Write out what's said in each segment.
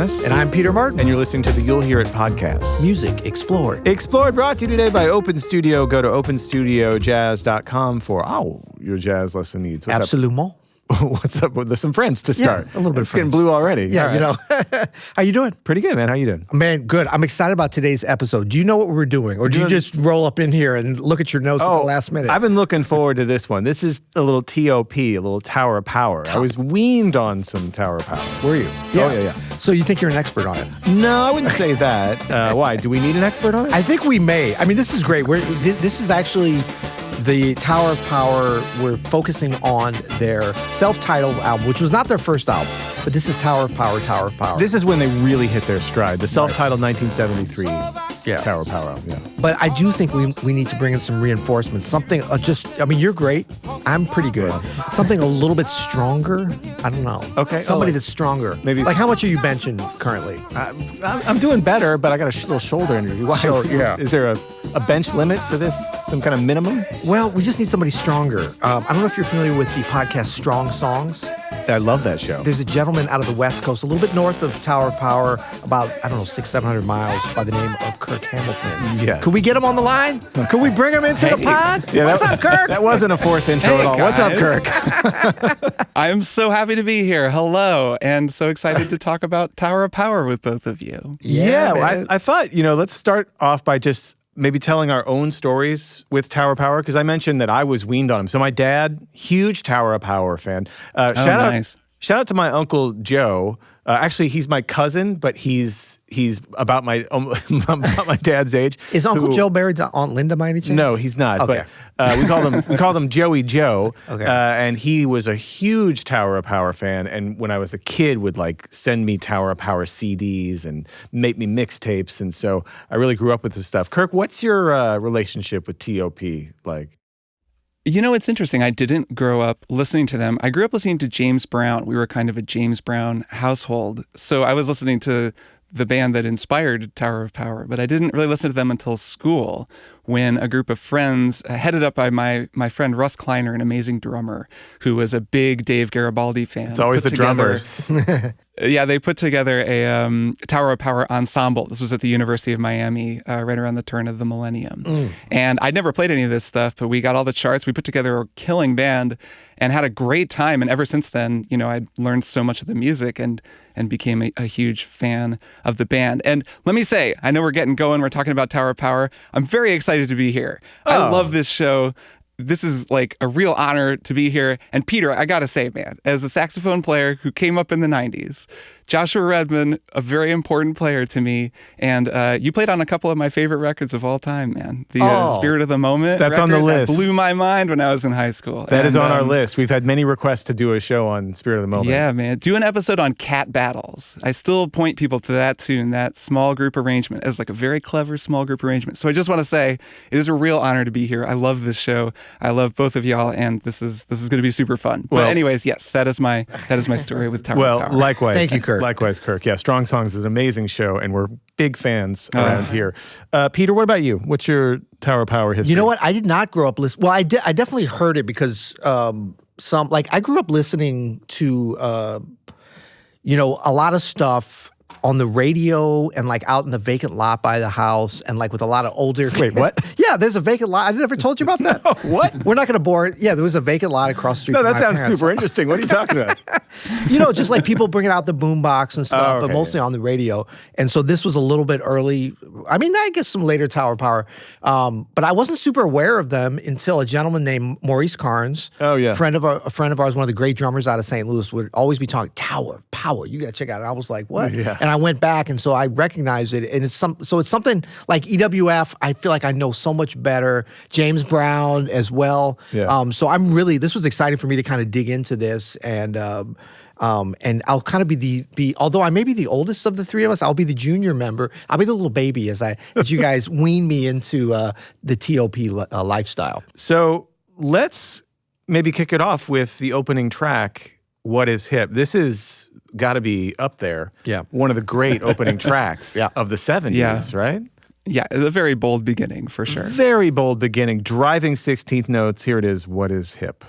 Dennis. And I'm Peter Martin. And you're listening to the You'll Hear It podcast. Music Explored. Explored, brought to you today by Open Studio. Go to openstudiojazz.com for your jazz lesson needs. Absolument. What's up with some friends to start? Yeah, a little bit of getting blue already. Yeah, you know. How you doing? Pretty good, man. How you doing? Man, good. I'm excited about today's episode. Do you know what we're doing? Or do you just roll up in here and look at your notes at the last minute? I've been looking forward to this one. This is a little TOP, a little Tower of Power. I was weaned on some Tower of Power. Were you? Yeah. Oh, yeah. So you think you're an expert on it? No, I wouldn't say that. Why? Do we need an expert on it? I think we may. I mean, this is great. This is actually the Tower of Power. We're focusing on their self-titled album, which was not their first album, but this is Tower of Power, Tower of Power. This is when they really hit their stride. The self-titled 1973 Tower of Power album, yeah. But I do think we need to bring in some reinforcements. Something you're great. I'm pretty good. Something a little bit stronger. I don't know. Okay. Somebody that's stronger. Maybe. Like, how much are you benching currently? I'm doing better, but I got a little shoulder injury. Why? Yeah. Is there a bench limit for this? Some kind of minimum? Well, we just need somebody stronger. I don't know if you're familiar with the podcast Strong Songs. I love that show. There's a gentleman out of the West Coast, a little bit north of Tower of Power, about, 600-700 miles, by the name of Kirk Hamilton. Yes. Could we get him on the line? Could we bring him into the pod? Yeah, What's up, Kirk? That wasn't a forced intro at all. Guys. What's up, Kirk? I'm so happy to be here. Hello. And so excited to talk about Tower of Power with both of you. Yeah, I thought, let's start off by just maybe telling our own stories with Tower of Power, because I mentioned that I was weaned on him. So my dad, huge Tower of Power fan. Nice. Shout out to my Uncle Joe. Actually, he's my cousin, but he's about my dad's age. Is Uncle Joe married to Aunt Linda by any chance? No, he's not. Okay. But we call him Joey Joe. Okay. And he was a huge Tower of Power fan. And when I was a kid, would send me Tower of Power CDs and make me mixtapes. And so I really grew up with this stuff. Kirk, what's your relationship with TOP like? It's interesting. I didn't grow up listening to them. I grew up listening to James Brown. We were kind of a James Brown household. So I was listening to the band that inspired Tower of Power, but I didn't really listen to them until school, when a group of friends, headed up by my friend Russ Kleiner, an amazing drummer, who was a big Dave Garibaldi fan. It's always the drummers. Yeah, they put together a Tower of Power ensemble. This was at the University of Miami, right around the turn of the millennium. And I'd never played any of this stuff, but we got all the charts. We put together a killing band and had a great time. And ever since then, I'd learned so much of the music and became a huge fan of the band. And let me say, I know we're getting going. We're talking about Tower of Power. I'm very excited to be here. I love this show. This is like a real honor to be here. And Peter, I gotta say, man, as a saxophone player who came up in the 90s, Joshua Redman, a very important player to me. And you played on a couple of my favorite records of all time, man. The Spirit of the Moment That's record, on the list. That blew my mind when I was in high school. That is on our list. We've had many requests to do a show on Spirit of the Moment. Yeah, man. Do an episode on cat battles. I still point people to that tune, that small group arrangement, as like a very clever small group arrangement. So I just want to say, it is a real honor to be here. I love this show. I love both of y'all, and this is going to be super fun. But anyways, yes, that is my story with Tower of Power. Well, likewise. Thank you, Kirk. Likewise, Kirk. Yeah, Strong Songs is an amazing show, and we're big fans around here. Peter, what about you? What's your Tower of Power history? You know what? I did not grow up listening. Well, I definitely heard it because I grew up listening to a lot of stuff on the radio and out in the vacant lot by the house and with a lot of older. Wait, what? Yeah, there's a vacant lot. I never told you about that. No, what? We're not going to bore it. Yeah, there was a vacant lot across the street. No, from that my sounds parents. super interesting. What are you talking about? Just people bringing out the boombox and stuff, okay, but mostly on the radio. And so this was a little bit early. I mean, I guess some later Tower Power. But I wasn't super aware of them until a gentleman named Maurice Carnes, a friend of ours, one of the great drummers out of St. Louis, would always be talking Tower of Power. You got to check it out. And I was like, what? Yeah. And I went back, and so I recognized it. And it's something like EWF. I feel like I know so much better. James Brown as well. Yeah. So this was exciting for me to kind of dig into this, and I'll kind of be although I may be the oldest of the three of us, I'll be the junior member. I'll be the little baby as you guys wean me into the TOP lifestyle. So let's maybe kick it off with the opening track, What Is Hip? This is got to be up there. Yeah. One of the great opening tracks of the 70s, right? Yeah, a very bold beginning for sure. Very bold beginning. Driving 16th notes. Here it is. What is hip?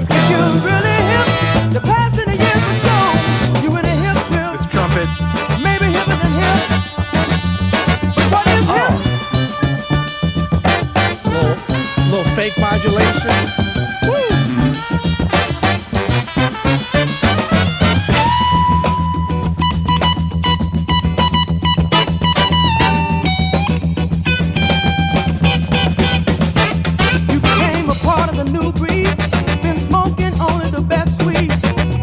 just If killing you're it. really hip, the past in the years will show you in a hip trip. This trumpet. Maybe hipper than hip. But what is hip? Little fake modulation. You became a part of the new breed. Been smoking only the best weed.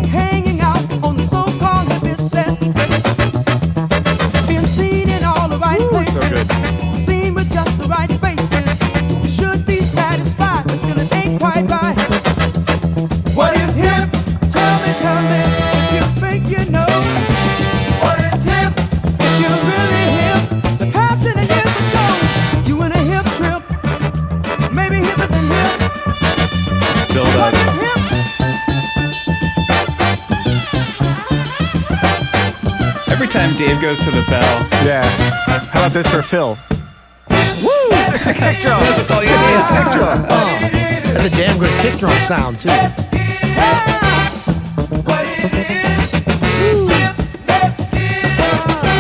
Hanging out on the so-called hippie set. Been seen in all the right places. Seen with just the right faces. You should be satisfied, but still it ain't quite right. What is hip? Tell me, if you think you know. What is hip? If you're really hip, the past in the years will show you in a hip trip. Maybe hipper than hip. Build What up. is hip? Every time Dave goes to the bell, Yeah. How about this for Phil? Woo! It's a kick drum. that's all you need. Kick drum. That's a damn good kick drum sound too.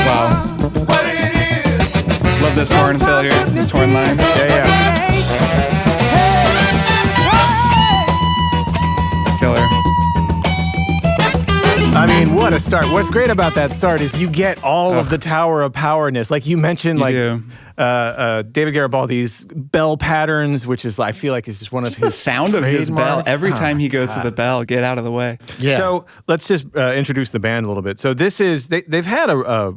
Wow. Love this horn failure, this horn line. Yeah. Killer. I mean, what a start. What's great about that start is you get all of the Tower of Powerness. Like you mentioned, You David Garibaldi's bell patterns, which is, I feel like, is just one of The his sound of his bell. trademarks. Every Oh, time he goes God. to the bell, get out of the way. Yeah. So let's just introduce the band a little bit. So this is, they've had a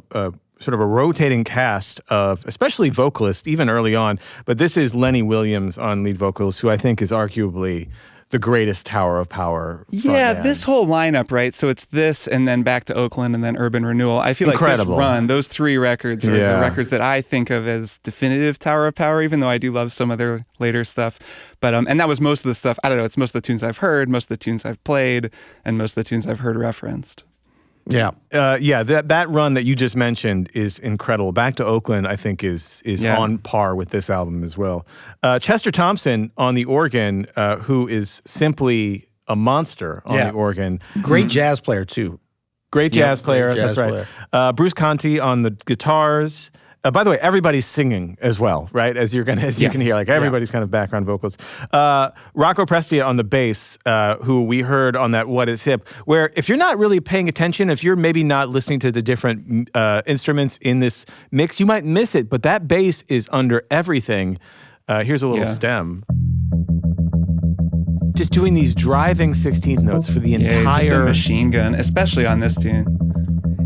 sort of a rotating cast of, especially vocalists, even early on, but this is Lenny Williams on lead vocals, who I think is arguably the greatest Tower of Power Yeah, frontman. this whole lineup, right? So it's this, and then back to Oakland, and then Urban Renewal. I feel Incredible. like this run, those three records are Yeah. the records that I think of as definitive Tower of Power, even though I do love some of their later stuff. But and that was most of the stuff. I don't know. It's most of the tunes I've heard, most of the tunes I've played, and most of the tunes I've heard referenced. Yeah. That run that you just mentioned is incredible. Back to Oakland, I think, is Yeah. on par with this album as well. Chester Thompson on the organ, who is simply a monster on Yeah. the organ. Great jazz player too. Great jazz player, great jazz that's right. Bruce Conti on the guitars. By the way, everybody's singing as well, right? As you can hear, like everybody's kind of background vocals. Rocco Prestia on the bass, who we heard on that What Is Hip, where if you're not really paying attention, if you're maybe not listening to the different instruments in this mix, you might miss it, but that bass is under everything. Here's a little stem. Just doing these driving 16th notes for the It's just a entire... machine gun, especially on this tune.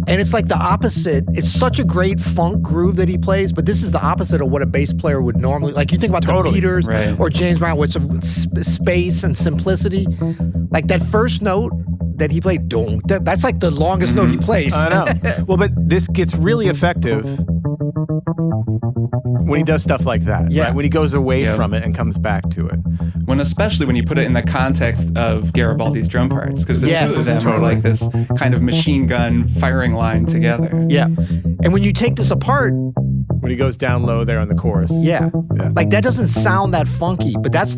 And it's like the opposite. It's such a great funk groove that he plays, but this is the opposite of what a bass player would normally, like you think about the Beaters right. or James Brown with some space and simplicity. Like that first note that he played, that's like the longest note he plays. I know. Well, but this gets really effective when he does stuff like that. Yeah. Right? When he goes away from it and comes back to it. Especially when you put it in the context of Garibaldi's drum parts, because the two of them are like this kind of machine gun firing line together. Yeah. And when you take this apart, When he goes down low there on the chorus. yeah. Like that doesn't sound that funky, but that's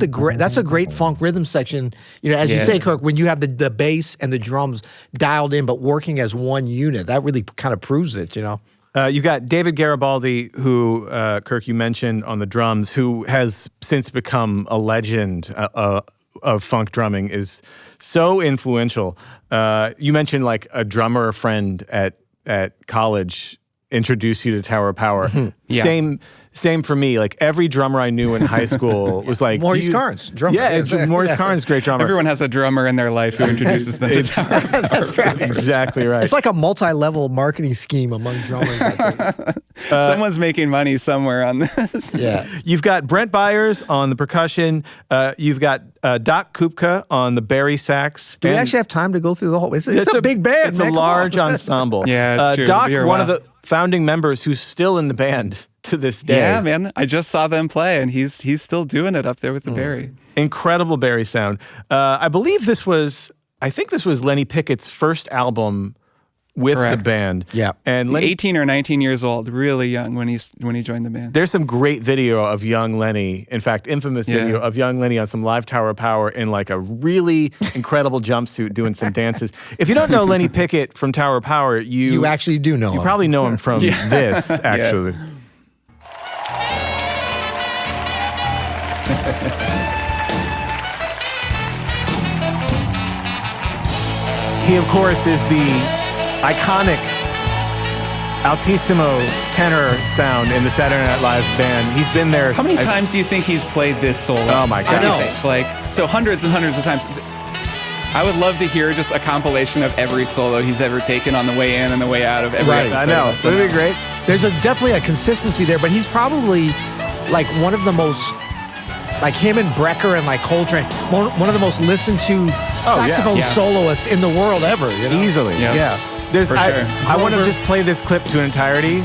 a great funk rhythm section. You know, as you say, Kirk, when you have the bass and the drums dialed in but working as one unit, that really kind of proves it, you know. You got David Garibaldi, who, Kirk, you mentioned on the drums, who has since become a legend of funk drumming, is so influential. You mentioned like a drummer friend at college introduced you to Tower of Power. Same for me. Like every drummer I knew in high school was like Maurice Carnes, drummer. Yeah, it's Maurice Carnes, great drummer. Everyone has a drummer in their life who introduces them to Tower of Power. That's right. Exactly right. It's like a multi-level marketing scheme among drummers. I think. Someone's making money somewhere on this. Yeah. You've got Brent Byers on the percussion. You've got Doc Kupka on the Barry sax. Do we actually have time to go through the whole? It's a big band. It's man. a Come large on. ensemble. Yeah, it's true. Doc, Be here a one of while. the founding members who's still in the band to this day. Yeah, man. I just saw them play, and he's still doing it up there with the Barry. Incredible Barry sound. I think this was Lenny Pickett's first album with Correct. the band. Yeah. And Lenny, 18 or 19 years old, really young when he joined the band. there's some great video of young Lenny, in fact, infamous video of young Lenny on some live Tower of Power in like a really incredible jumpsuit doing some dances. If you don't know Lenny Pickett from Tower of Power, you actually do know him. You probably know him from this, actually. He, of course, is the iconic altissimo tenor sound in the Saturday Night Live band. He's been there. How many times do you think he's played this solo? Oh my God. I know. Like, so hundreds and hundreds of times. I would love to hear just a compilation of every solo he's ever taken on the way in and the way out of every episode. I know. That'd be great. There's definitely a consistency there, but he's probably like one of the most, like him and Brecker and like Coltrane, one of the most listened to saxophone soloists in the world ever. You know? Easily. Yep. Yeah. There's, For sure. I want to just play this clip to entirety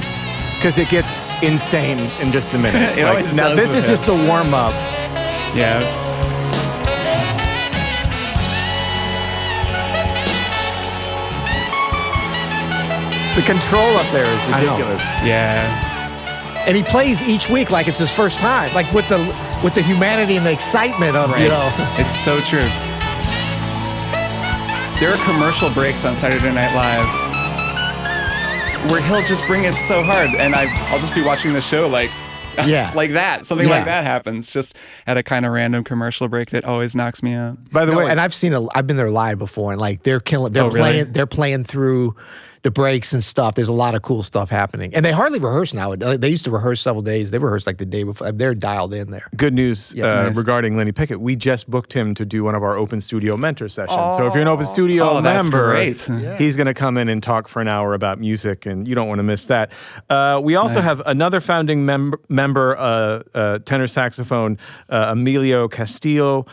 because it gets insane in just a minute. It always now, does this with is just the warm up. Yeah. The control up there is ridiculous. Yeah. And he plays each week like it's his first time, like with the humanity and the excitement of, you know. It's so true. There are commercial breaks on Saturday Night Live where he'll just bring it so hard, and I'll just be watching the show like like that. Something like that happens just at a kind of random commercial break that always knocks me out. By the way, and I've been there live before, and like they're killing. They're playing through the breaks and stuff. There's a lot of cool stuff happening, and they hardly rehearse now. They used to rehearse several days. They rehearse like the day before. They're dialed in there. good news regarding Lenny Pickett. We just booked him to do one of our Open Studio mentor sessions. So if you're an Open Studio member, he's going to come in and talk for an hour about music, and you don't want to miss that. We also have another founding member, tenor saxophone, Emilio Castillo,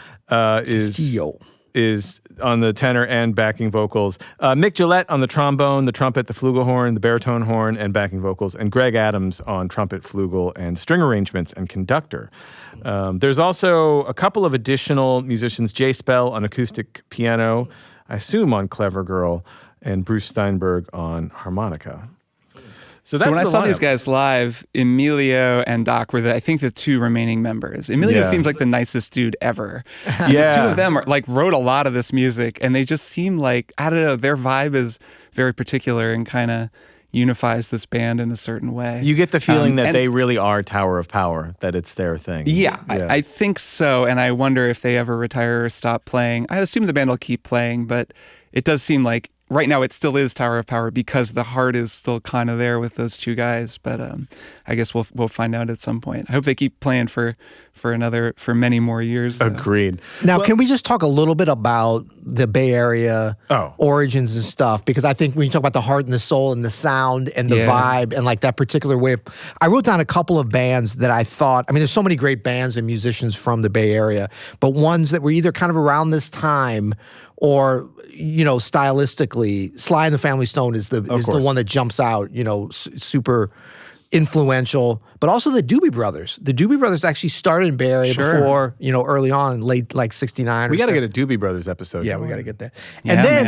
is on the tenor and backing vocals. Mick Gillette on the trombone, the trumpet, the flugelhorn, the baritone horn, and backing vocals. And Greg Adams on trumpet, flugel, and string arrangements and conductor. There's also a couple of additional musicians. Jay Spell on acoustic piano, I assume on Clever Girl, and Bruce Steinberg on harmonica. So when I saw these guys live, Emilio and Doc were I think the two remaining members. Emilio seems like the nicest dude ever. The two of them wrote a lot of this music, and they just seem like, I don't know, their vibe is very particular and kind of unifies this band in a certain way. You get the feeling that they really are Tower of Power, that it's their thing. Yeah. I think so, and I wonder if they ever retire or stop playing. I assume the band will keep playing, but it does seem like right now it still is Tower of Power because the heart is still kind of there with those two guys. But I guess we'll find out at some point. I hope they keep playing for many more years. Though. Agreed. Now, can we just talk a little bit about the Bay Area origins and stuff? Because I think when you talk about the heart and the soul and the sound and the vibe and like that particular way of, I wrote down a couple of bands that I thought, I mean, there's so many great bands and musicians from the Bay Area, but ones that were either kind of around this time or, you know, stylistically. Sly and the Family Stone is the one that jumps out, you know, super influential, but also the Doobie Brothers. The Doobie Brothers actually started in Bay Area before, you know, early on, late like 69 We got to get a Doobie Brothers episode. Yeah, we got to get that. Yeah, and then,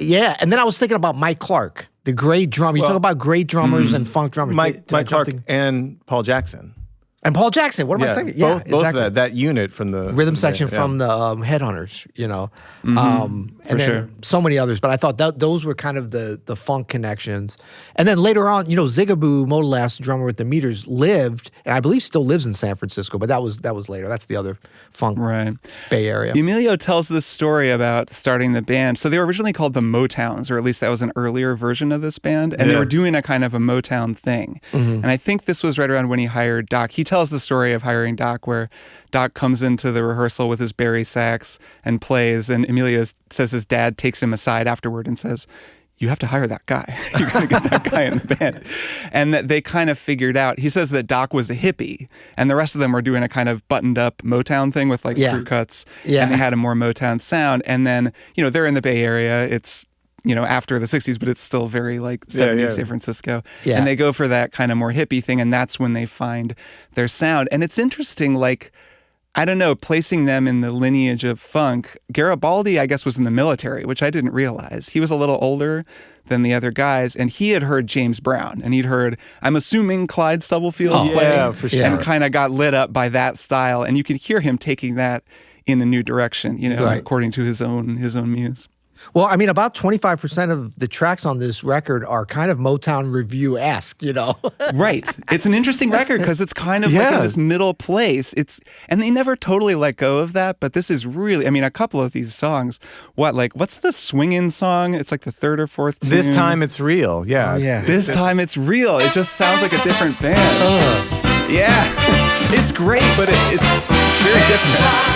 man. And then I was thinking about Mike Clark, the great drummer. You talk about great drummers and funk drummers. Mike Clark and Paul Jackson. And Paul Jackson. What am I thinking? Both of that unit from the rhythm section from the Headhunters, you know, and then so many others. But I thought those were kind of the funk connections. And then later on, you know, Zigaboo Modelass, drummer with the Meters, lived, and I believe still lives in San Francisco. But that was later. That's the other funk Bay Area. Emilio tells this story about starting the band. So they were originally called the Motowns, or at least that was an earlier version of this band, and they were doing a kind of a Motown thing. And I think this was right around when he hired Doc. He tells the story of hiring Doc, where Doc comes into the rehearsal with his Barry sax and plays, and Emilio says his dad takes him aside afterward and says, "You have to hire that guy. You're going to get that guy in the band." And that they kind of figured out, he says that Doc was a hippie and the rest of them were doing a kind of buttoned up Motown thing with like crew cuts. And they had a more Motown sound. And then, you know, they're in the Bay Area. It's, you know, after the 60s, but it's still very like 70s San Francisco. And they go for that kind of more hippie thing, and that's when they find their sound. And it's interesting, like, I don't know, placing them in the lineage of funk. Garibaldi, I guess, was in the military, which I didn't realize. He was a little older than the other guys, and he had heard James Brown, and he'd heard, I'm assuming, Clyde Stubblefield play, yeah, for sure. and kind of got lit up by that style. And you could hear him taking that in a new direction, you know, according to his own muse. Well, I mean, about 25% of the tracks on this record are kind of Motown Review-esque, you know? Right. It's an interesting record because it's kind of like in this middle place. And they never totally let go of that, but this is really, I mean, a couple of these songs, what's the swinging song? It's like the third or fourth tune. This Time It's Real. Yeah. This Time It's Real. It just sounds like a different band. Yeah. It's great, but it's very different.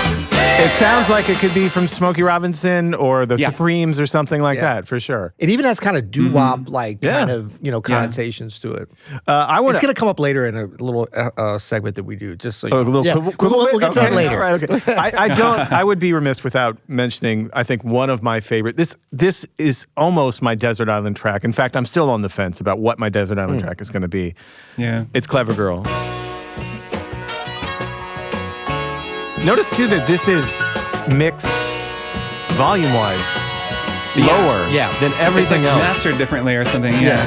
It sounds like it could be from Smokey Robinson or the Supremes or something like that, for sure. It even has kind of doo-wop kind of, you know, connotations to it. It's going to come up later in a little segment that we do, just so you know. We'll get to that later. Right, okay. I would be remiss without mentioning, I think, one of my favorite. This is almost my Desert Island track. In fact, I'm still on the fence about what my Desert Island track is going to be. Yeah. It's Clever Girl. Notice, too, that this is mixed volume-wise lower than everything else. Mastered differently or something, Yeah,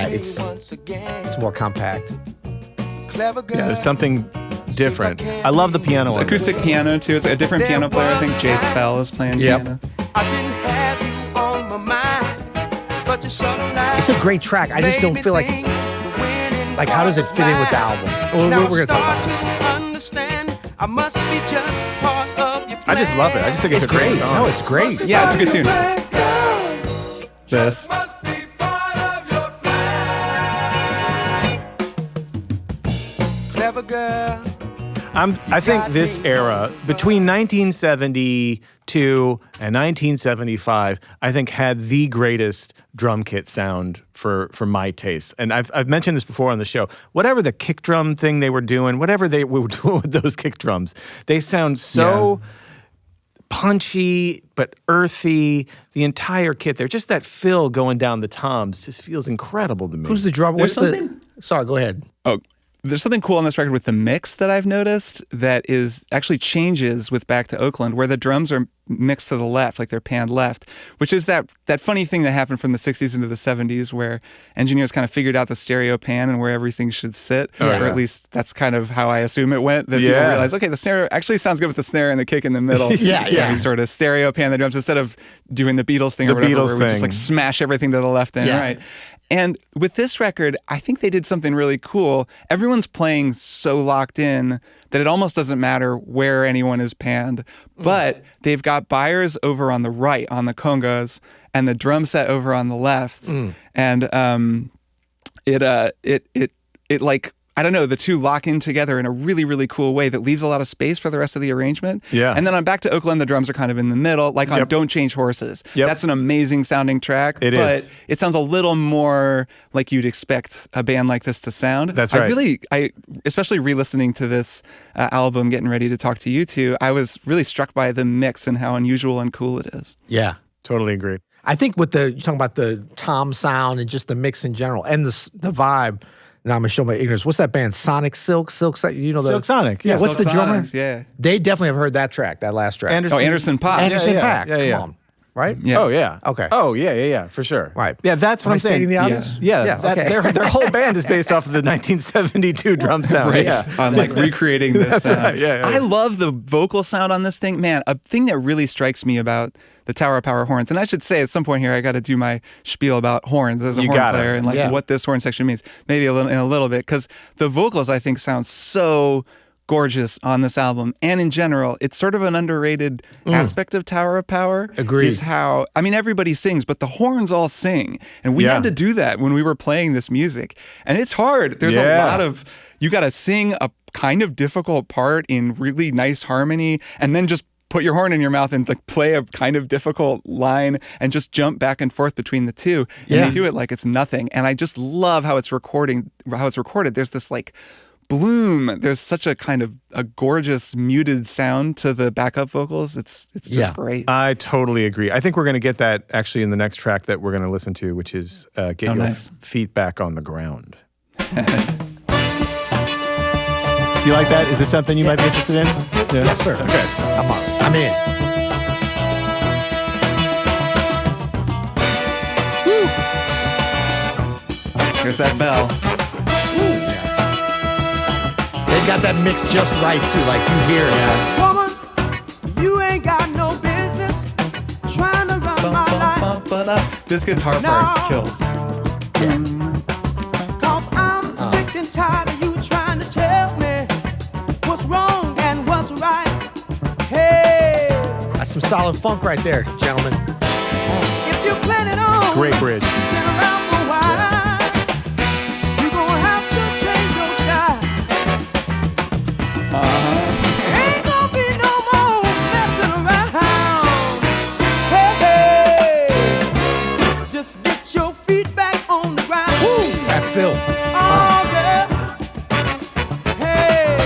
it's more compact. Yeah, there's something different. I love the piano. It's acoustic piano, too. It's a different piano player. I think Jay Spell is playing piano. I didn't have you on my mind, but you shut them down. It's a great track. I just don't feel like how does it fit in with the album? We're going to talk about it. I must be just part of your plan. I just love it. I just think it's a great song. No, it's great. Yeah, it's a good tune. This. Clever girl. I think this era, between 1972 and 1975, I think had the greatest drum kit sound for my taste. And I've mentioned this before on the show. Whatever the kick drum thing they were doing, whatever they were doing with those kick drums, they sound so punchy but earthy. The entire kit there, just that fill going down the toms, just feels incredible to me. Who's the drummer? Sorry, go ahead. Oh. There's something cool on this record with the mix that I've noticed that is actually changes with Back to Oakland, where the drums are mixed to the left, like they're panned left, which is that funny thing that happened from the 60s into the 70s where engineers kind of figured out the stereo pan and where everything should sit, or at least that's kind of how I assume it went, that people realized, okay, the snare actually sounds good with the snare and the kick in the middle. We sort of stereo pan the drums instead of doing the Beatles thing or whatever, where we just like smash everything to the left and right. And with this record, I think they did something really cool. Everyone's playing so locked in that it almost doesn't matter where anyone is panned. But they've got Byers over on the right, on the congas, and the drum set over on the left. And it like, I don't know, the two lock in together in a really, really cool way that leaves a lot of space for the rest of the arrangement. Yeah. And then on Back to Oakland, the drums are kind of in the middle, like on Don't Change Horses. That's an amazing sounding track. It is. But it sounds a little more like you'd expect a band like this to sound. That's right. I especially re-listening to this album, getting ready to talk to you two, I was really struck by the mix and how unusual and cool it is. Yeah. Totally agree. I think with you're talking about the tom sound and just the mix in general and the vibe. Now I'm gonna show my ignorance. What's that band? Sonic Silk? You know the Silk Sonic. Yeah. What's the drummer? Yeah. They definitely have heard that track, that last track. Anderson .Paak. Anderson .Paak. Come on. Right? Yeah. Oh yeah. Okay. Oh yeah, for sure. Right. Yeah, that's what I'm saying. Stating the obvious? Yeah. Okay. Their whole band is based off of the 1972 drum sound. Right. Yeah. On like recreating this sound. Right. Yeah. I love the vocal sound on this thing. Man, a thing that really strikes me about the Tower of Power horns, and I should say at some point here, I got to do my spiel about horns as a horn player and like what this horn section means, maybe in a little bit, because the vocals I think sound so gorgeous on this album, and in general, it's sort of an underrated aspect of Tower of Power. Agreed. Is how, I mean, everybody sings, but the horns all sing, and we had to do that when we were playing this music, and it's hard. There's a lot of, you got to sing a kind of difficult part in really nice harmony, and then just put your horn in your mouth and like play a kind of difficult line and just jump back and forth between the two. And they do it like it's nothing. And I just love how it's recorded. There's this like bloom. There's such a kind of a gorgeous muted sound to the backup vocals. It's just great. I totally agree. I think we're going to get that actually in the next track that we're going to listen to, which is Get Your Feet Back on the Ground. Do you like that? Is this something you might be interested in? Yeah. Yes, sir. Okay. I'm in. Here's that bell. They've got that mix just right too, like you hear it. Yeah. Woman, you ain't got no business trying to run my life. This guitar part kills. Cause I'm sick and tired of you trying to tell me what's wrong and what's right. Hey, That's some solid funk right there, gentlemen. if you're planning on Great bridge. staying around for a while, you're gonna have to change your style. Ain't gonna be no more messing around. Hey, just get your feet back on the ground. That Phil. Oh, yeah. Hey,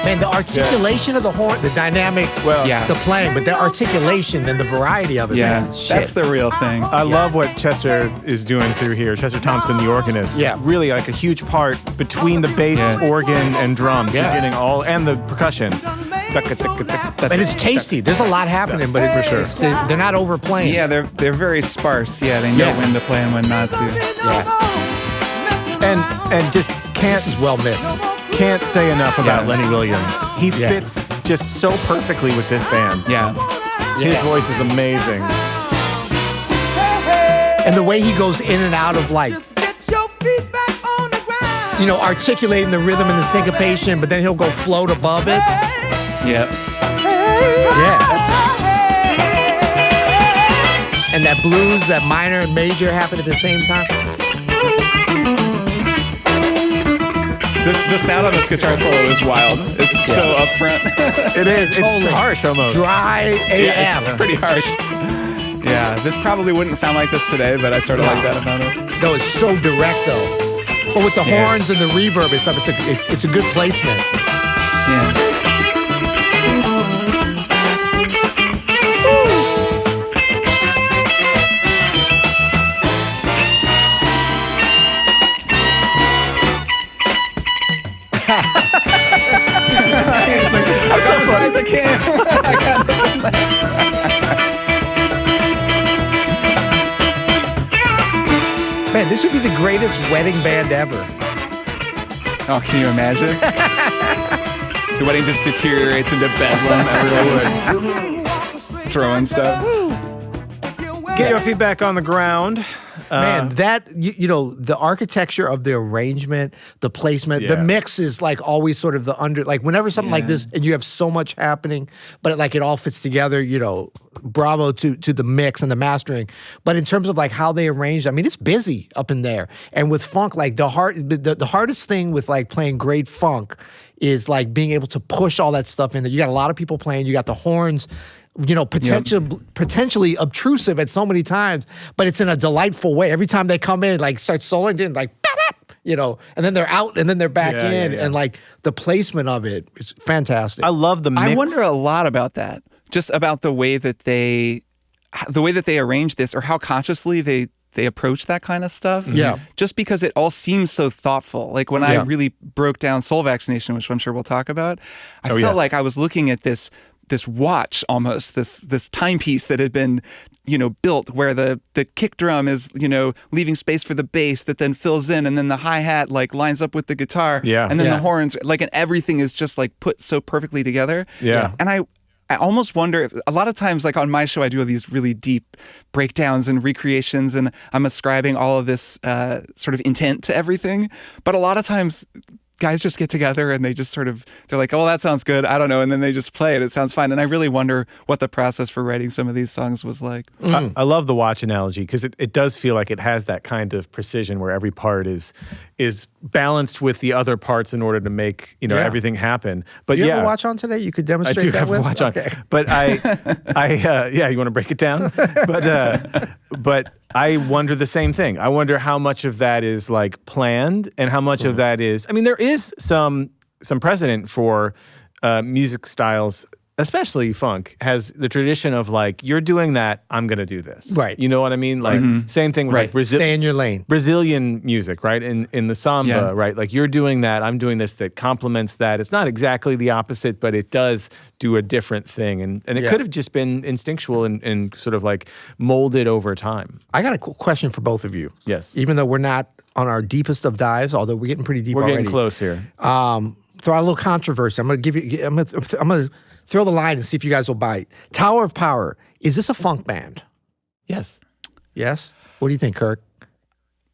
Man, the articulation of the horn, the dynamic, Yeah. the playing, but the articulation and the variety of it, Yeah, man. Shit. that's the real thing. I love what Chester is doing through here. Chester Thompson, the organist. Yeah. Really like a huge part between the bass, organ, and drums. Yeah. You're getting all, and the percussion. And it's tasty. There's a lot happening, but it's, For sure. they're not overplaying. Yeah, they're very sparse. Yeah, they know Yeah. when to play and when not to. And just This is well mixed. can't say enough about Yeah. Lenny Williams. He Yeah. fits just so perfectly with this band. Yeah. His voice is amazing. And the way he goes in and out of like, Just get your feet back on the ground. you know, articulating the rhythm and the syncopation, but then he'll go float above it. Yep. And that blues, that minor and major happen at the same time. The sound on this guitar solo is wild. It's so upfront. It is. It's Totally. harsh almost. Dry Yeah, AF. it's pretty harsh. Yeah, this probably wouldn't sound like this today, but I sort of like that about it. No, it's so direct though. But with the horns and the reverb and stuff, it's a good placement. Yeah. It's like, I'm so sorry as I can. Man, this would be the greatest wedding band ever. Oh, can you imagine? The wedding just deteriorates into bedlam. Everyone's throwing stuff. Get your feedback on the ground. Man, that, you know, the architecture of the arrangement, the placement, the Yeah. mix is like always sort of the under, like whenever something like this, and you have so much happening, but it all fits together, you know, bravo to the mix and the mastering. But in terms of like how they arrange, I mean, it's busy up in there. And with funk, like the hardest thing with like playing great funk is like being able to push all that stuff in there. You got a lot of people playing, you got the horns, you know, potentially obtrusive at so many times, but it's in a delightful way. Every time they come in, like start soloing, then like, you know, and then they're out and then they're back in, and like the placement of it is fantastic. I love the mix. I wonder a lot about that. Just about the way that they arrange this, or how consciously they approach that kind of stuff. Yeah. Just because it all seems so thoughtful. Like when I really broke down Soul Vaccination, which I'm sure we'll talk about, I felt like I was looking at this watch almost, this timepiece that had been, you know, built where the kick drum is, you know, leaving space for the bass that then fills in, and then the hi-hat like lines up with the guitar. Yeah. And then the horns, like, and everything is just like put so perfectly together. Yeah. And I almost wonder if a lot of times, like on my show, I do all these really deep breakdowns and recreations, and I'm ascribing all of this sort of intent to everything. But a lot of times guys just get together and they just sort of, they're like, oh, that sounds good. I don't know. And then they just play it. It sounds fine. And I really wonder what the process for writing some of these songs was like. I love the watch analogy because it does feel like it has that kind of precision where every part is balanced with the other parts in order to make, you know, everything happen. But you have a watch on today? You could demonstrate I do that have with? a watch on. But yeah, you want to break it down? But I wonder the same thing. I wonder how much of that is like planned and how much of that is, I mean, there is some precedent for music styles especially funk, has the tradition of like, you're doing that, I'm gonna do this. Right. You know what I mean? Like same thing with like Stay in your lane. Brazilian music, right? In the samba, right? Like you're doing that, I'm doing this that complements that. It's not exactly the opposite, but it does do a different thing. And it could have just been instinctual and sort of like molded over time. I got a question for both of you. Yes. Even though we're not on our deepest of dives, although we're getting pretty deep already. We're getting close here. Throw out a little controversy. I'm gonna throw the line and see if you guys will bite. Tower of Power, is this a funk band? Yes. Yes? What do you think, Kirk?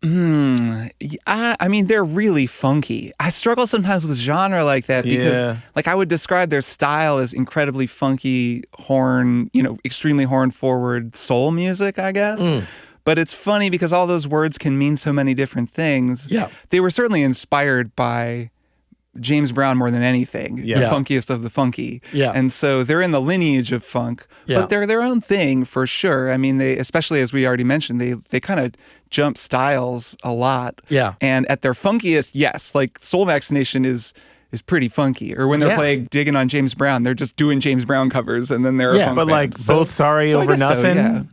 I mean, they're really funky. I struggle sometimes with genre like that because, like, I would describe their style as incredibly funky horn, extremely horn forward soul music, I guess. But it's funny because all those words can mean so many different things. Yeah. They were certainly inspired by James Brown more than anything, the funkiest of the funky. Yeah. And so they're in the lineage of funk, but they're their own thing for sure. I mean, they, especially as we already mentioned, they kind of jump styles a lot. Yeah. And at their funkiest, yes, like Soul Vaccination is pretty funky. Or when they're playing digging on James Brown, they're just doing James Brown covers and then they're a funk but band. like both Sorry Over Nothing.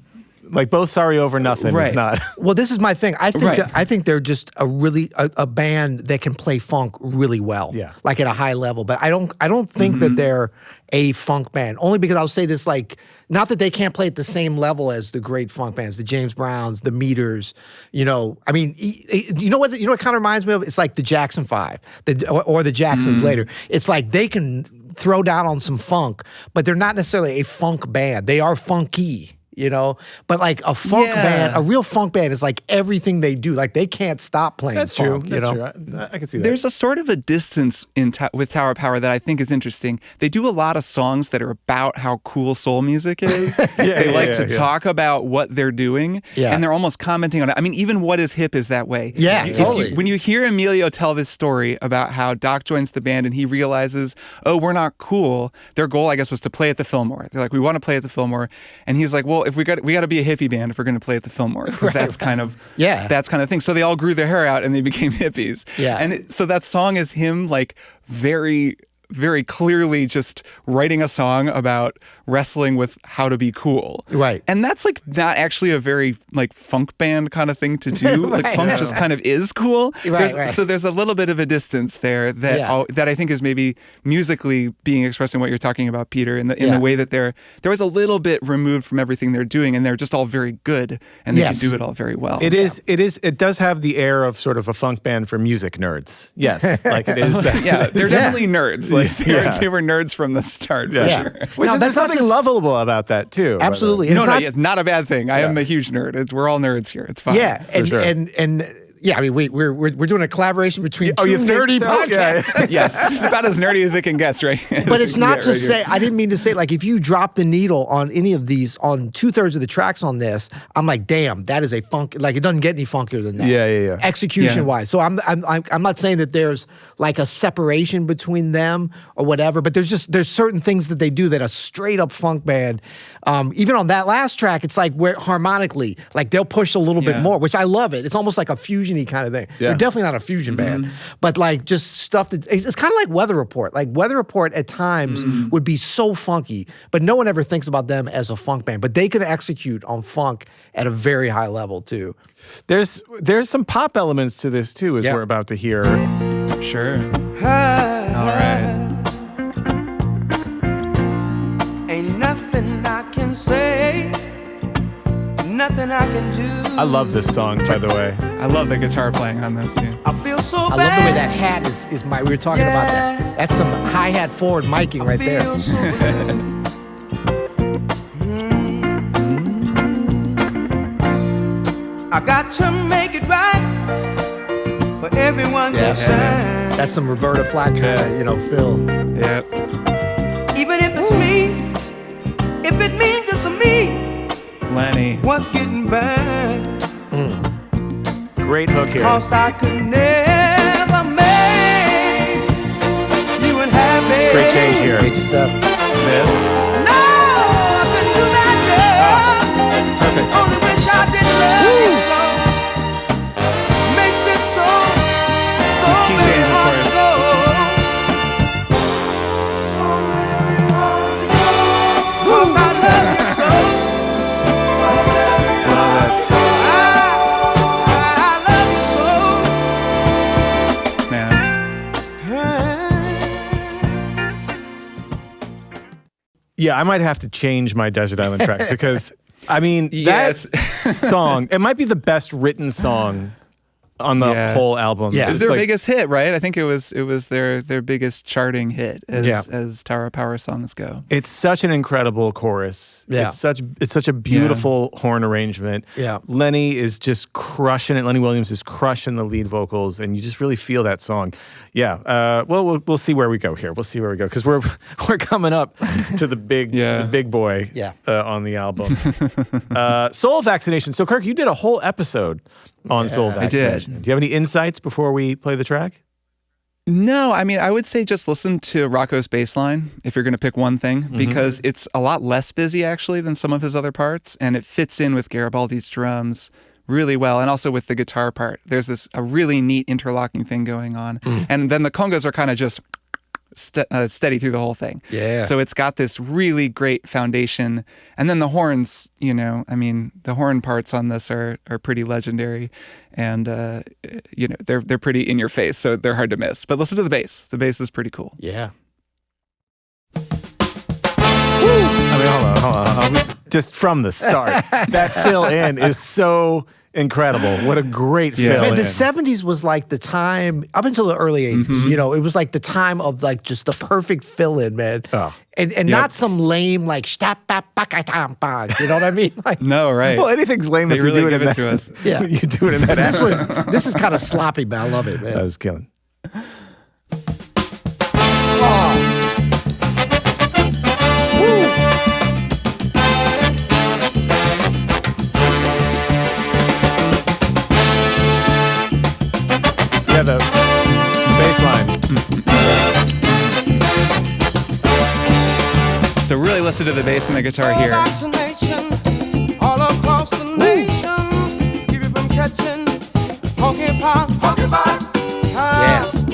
Like both Sorry Over Nothing is not. Well, this is my thing. I think they're just a band that can play funk really well. Yeah. Like at a high level. But I don't think that they're a funk band. Only because I'll say this, like, not that they can't play at the same level as the great funk bands, the James Browns, the Meters. I mean, you know what kind of reminds me of? It's like the Jackson 5 or the Jacksons later. It's like they can throw down on some funk, but they're not necessarily a funk band. They are funky. But like a funk band, a real funk band is like everything they do. Like they can't stop playing That's funk. True. That's true. I can see that. There's a sort of a distance with Tower of Power that I think is interesting. They do a lot of songs that are about how cool soul music is. They like to talk about what they're doing, and they're almost commenting on it. I mean, even What Is Hip is that way. Yeah, totally. When you hear Emilio tell this story about how Doc joins the band and he realizes, oh, we're not cool. Their goal, I guess, was to play at the Fillmore. They're like, we want to play at the Fillmore, and he's like, well, if we got to be a hippie band if we're going to play at the Fillmore, because that's kind of the thing. So they all grew their hair out and they became hippies. Yeah, and so that song is him like very, very clearly just writing a song about wrestling with how to be cool. Right. And that's like not actually a very like funk band kind of thing to do. Like funk just kind of is cool. So there's a little bit of a distance there that I think is maybe musically being expressed in what you're talking about, Peter, in the way that they're always a little bit removed from everything they're doing, and they're just all very good and they can do it all very well. It does have the air of sort of a funk band for music nerds. Yes. Like it is that. They're definitely nerds. Like they were nerds from the start for sure. There's something lovable about that too. Absolutely. It's not a bad thing. I am a huge nerd. We're all nerds here. It's fine. Yeah, and I mean, we're doing a collaboration between two nerdy podcasts. Yes, it's about as nerdy as it can get, right? But it's not to say, I didn't mean to say, like, if you drop the needle on any of these, on 2/3 of the tracks on this, I'm like, damn, that is a funk, like, it doesn't get any funkier than that. Yeah. Execution-wise. So I'm not saying that there's, like, a separation between them or whatever, but there's certain things that they do that a straight-up funk band, even on that last track, it's like, where harmonically, like, they'll push a little bit more, which I love it. It's almost like a fusion-y kind of thing. They're definitely not a fusion band, but like just stuff that it's kind of like Weather Report. Like Weather Report at times would be so funky, but no one ever thinks about them as a funk band. But they can execute on funk at a very high level too. There's some pop elements to this too, as we're about to hear. Sure. All right. Ain't nothing I can say. Nothing I can do. I love this song, by the way. I love the guitar playing on this too. I feel so bad. I love the way that hat is we were talking about that. That's some hi-hat forward miking right there. So I got to make it right for everyone concerned. That's some Roberta Flack kind of, feel. Yeah. Even if it's me, if it means just a me. Lenny. What's getting bad? Great hook here. Cause I could never make you unhappy. Great change here. This. No, I couldn't do that, girl. Perfect. Only wish I didn't love you so. Makes it so This key change, of hard course. to go. So very hard to go. Yeah, I might have to change my Desert Island Tracks because, I mean, that song, it might be the best written song on the whole album. Yeah. It was their biggest hit, right? I think it was their biggest charting hit as Tower of Power songs go. It's such an incredible chorus. Yeah. It's such a beautiful horn arrangement. Yeah. Lenny is just crushing it. Lenny Williams is crushing the lead vocals, and you just really feel that song. Yeah. Well, we'll see where we go here. We'll see where we go because we're coming up to the big boy on the album. Soul Vaccination. So Kirk, you did a whole episode on Soul Vaccination. I did. Do you have any insights before we play the track? No, I mean, I would say just listen to Rocco's bass line if you're going to pick one thing, because it's a lot less busy actually than some of his other parts, and it fits in with Garibaldi's drums really well, and also with the guitar part. There's a really neat interlocking thing going on, and then the congas are kind of just steady through the whole thing. Yeah. So it's got this really great foundation, and then the horns. You know, I mean, the horn parts on this are pretty legendary, and you know, they're pretty in your face, so they're hard to miss. But listen to the bass. The bass is pretty cool. Yeah. I mean, hold on. Just from the start, that fill in is so incredible. What a great fill in. The 70s was like the time, up until the early 80s, you know, it was like the time of like just the perfect fill in, man. Oh. And not some lame like, you know what I mean? Like, No, right. Well, anything's lame if you really do it give in it that. to us. Yeah. You do it in that this, accent. this is kind of sloppy, man. I love it, man. That was killing. Yeah, the bass line. So really listen to the bass and the guitar here. Vaccination all across the nation. Keep you from catching monkeypox.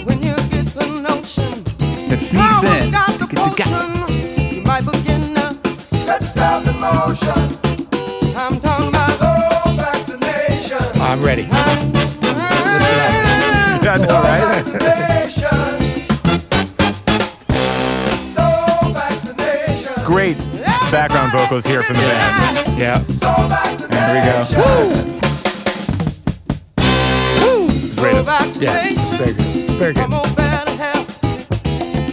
When you get the notion, It sneaks in. got the potion, you might begin to set yourself in motion. I'm talking about soul vaccination. I'm ready. Yeah, I know, right? Great background vocals here from the band. Yeah. And here we go. Greatest. Yeah, it's very good. It's very good.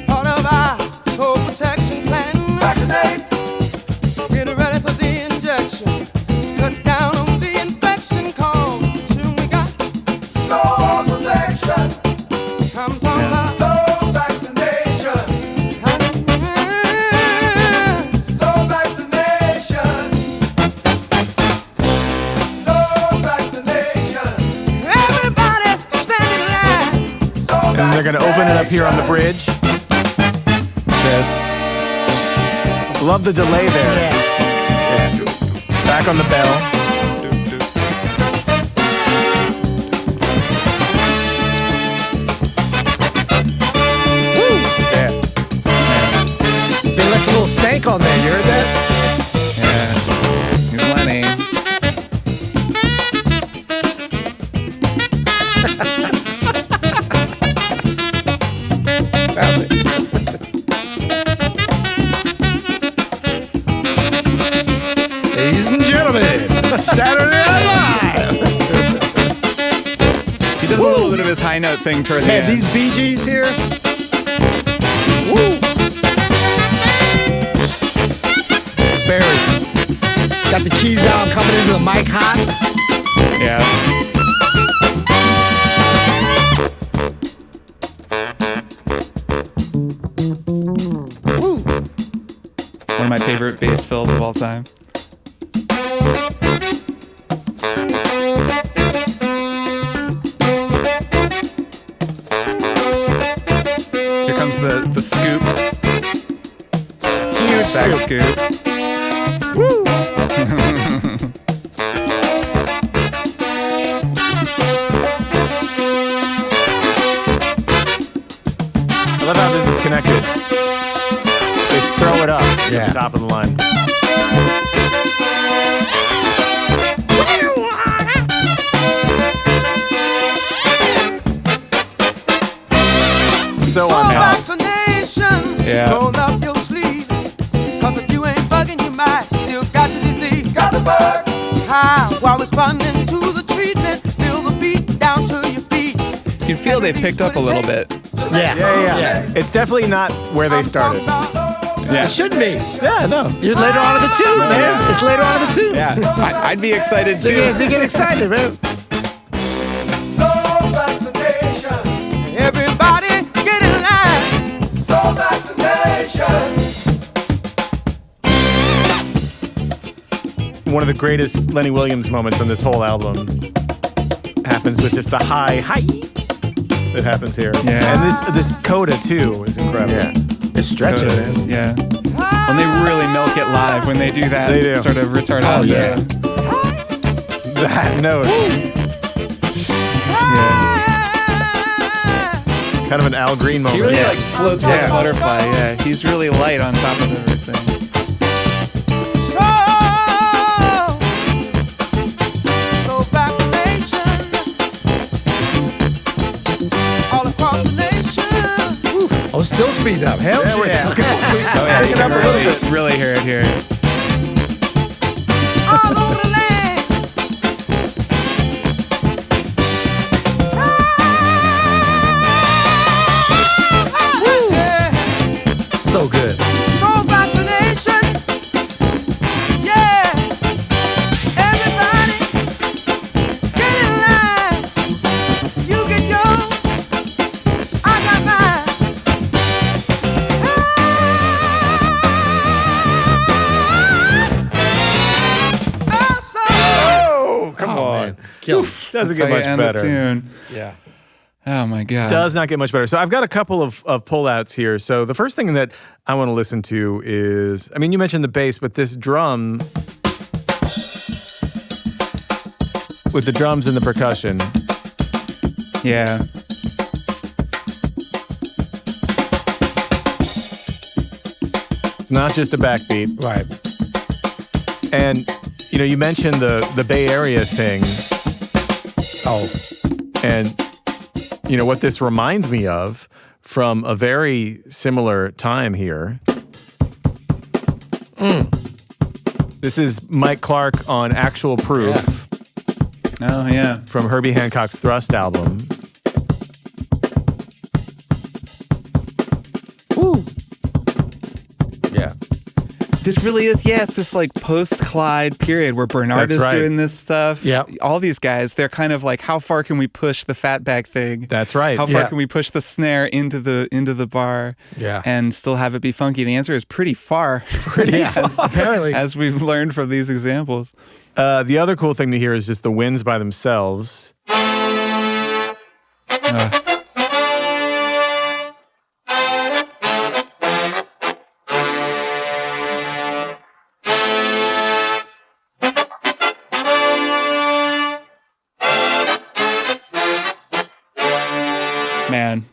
Part of our soul protection plan. Vaccinate. Get ready for the injection. Cut down on the infection cause soon we got soul protection. I'm talking about soul vaccination. Soul vaccination. Soul vaccination. Everybody stand in line. And they're going to open it up here on the bridge. This. Love the delay there. Yeah. Back on the bell. Yeah. They left a little stank on there. You heard that? Yeah. Here's Lenny. Ladies and gentlemen, Saturday Night Live. He does a little bit of his high note thing toward the Man, end. these Bee Gees here. Woo. Pairings. Got the keys down, coming into the mic hot. Yeah. One of my favorite bass fills of all time. Here comes the scoop. Huge Sax scoop. I love how this is connected. They throw it up at the top of the line. So on top. Vaccination. Yeah. Roll up your sleeve. 'Cause the High while responding to the treatment. Feel the beat down to your feet. You can feel they've picked up a little bit. Yeah. It's definitely not where they started. Yeah. It should be. Yeah, no. You're later on in the tune, man. yeah. It's later on in the tune. Yeah, I'd be excited too. They get excited, man. Soul vaccination. Everybody get in line. Soul vaccination. One of the greatest Lenny Williams moments on this whole album happens with just the high that happens here. Yeah. And this coda too is incredible. Yeah. It's stretching, man. Just, yeah. When they really milk it live, when they do that They do. sort of retarded. Oh, yeah. That note. Kind of an Al Green moment. He really like floats like a butterfly. Yeah, he's really light on top of everything. Soul vaccination. All across the nation. Oh, still speed up. Hell Yeah, we're yeah. still going. Oh yeah, you Pick it can up a little bit. really hear it here. All over the land. So good. Soul vaccination. Yeah. Everybody get in line. You get yours. I got mine. Oh, come on. Man. Kill. Doesn't That's get how you much end the better. tune. Yeah. Oh my god. Does not get much better. So I've got a couple of pullouts here. So the first thing that I want to listen to is, I mean, you mentioned the bass, but this drum with the drums and the percussion. Yeah. It's not just a backbeat. Right. And, you know, you mentioned the Bay Area thing. Oh. And, you know, what this reminds me of from a very similar time here. This is Mike Clark on Actual Proof Oh yeah. from Herbie Hancock's Thrust album. Woo. Yeah. This really is, it's this like post-Clyde period where Bernard That's is right. doing this stuff. Yep. All these guys, they're kind of like, how far can we push the fatback thing? That's right. How far Yeah. can we push the snare into the bar Yeah. and still have it be funky? The answer is pretty far. Apparently. As we've learned from these examples. The other cool thing to hear is just the winds by themselves. Man.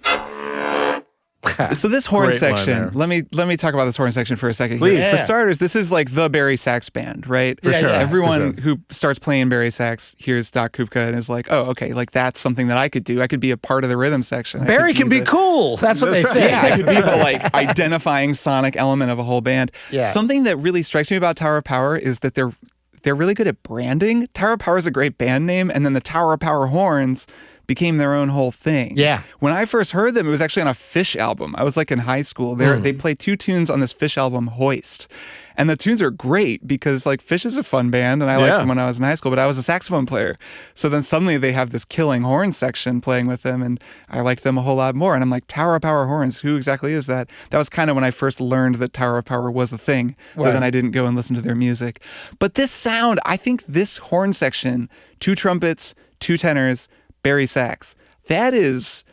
So this horn Great line section, there. let me talk about this horn section for a second. Please. Here. For Yeah. starters, this is like the Barry sax band, right? For sure. Everyone For who starts playing Barry sax hears Doc Kupka and is like, oh, okay, like that's something that I could do. I could be a part of the rhythm section. Barry can be cool. That's what they say. Yeah, I could be the like identifying sonic element of a whole band. Yeah. Something that really strikes me about Tower of Power is that they're really good at branding. Tower of Power is a great band name, and then the Tower of Power horns became their own whole thing. Yeah. When I first heard them, it was actually on a Fish album. I was like in high school. They play two tunes on this Fish album, Hoist. And the tunes are great because like Fish is a fun band and I liked them when I was in high school, but I was a saxophone player. So then suddenly they have this killing horn section playing with them and I liked them a whole lot more. And I'm like, Tower of Power horns, who exactly is that? That was kind of when I first learned that Tower of Power was a thing. So then I didn't go and listen to their music. But this sound, I think this horn section, 2 trumpets, 2 tenors, Barry sax, that is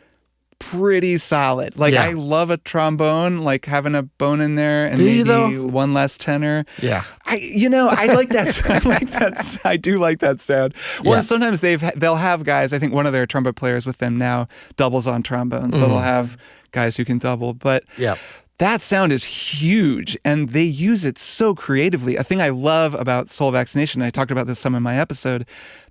pretty solid. Like I love a trombone, like having a bone in there and maybe one less tenor. Yeah. I like that. I like that. I do like that sound. Well, sometimes they'll have guys. I think one of their trumpet players with them now doubles on trombone, so they'll have guys who can double. But that sound is huge, and they use it so creatively. A thing I love about Soul Vaccination, I talked about this some in my episode,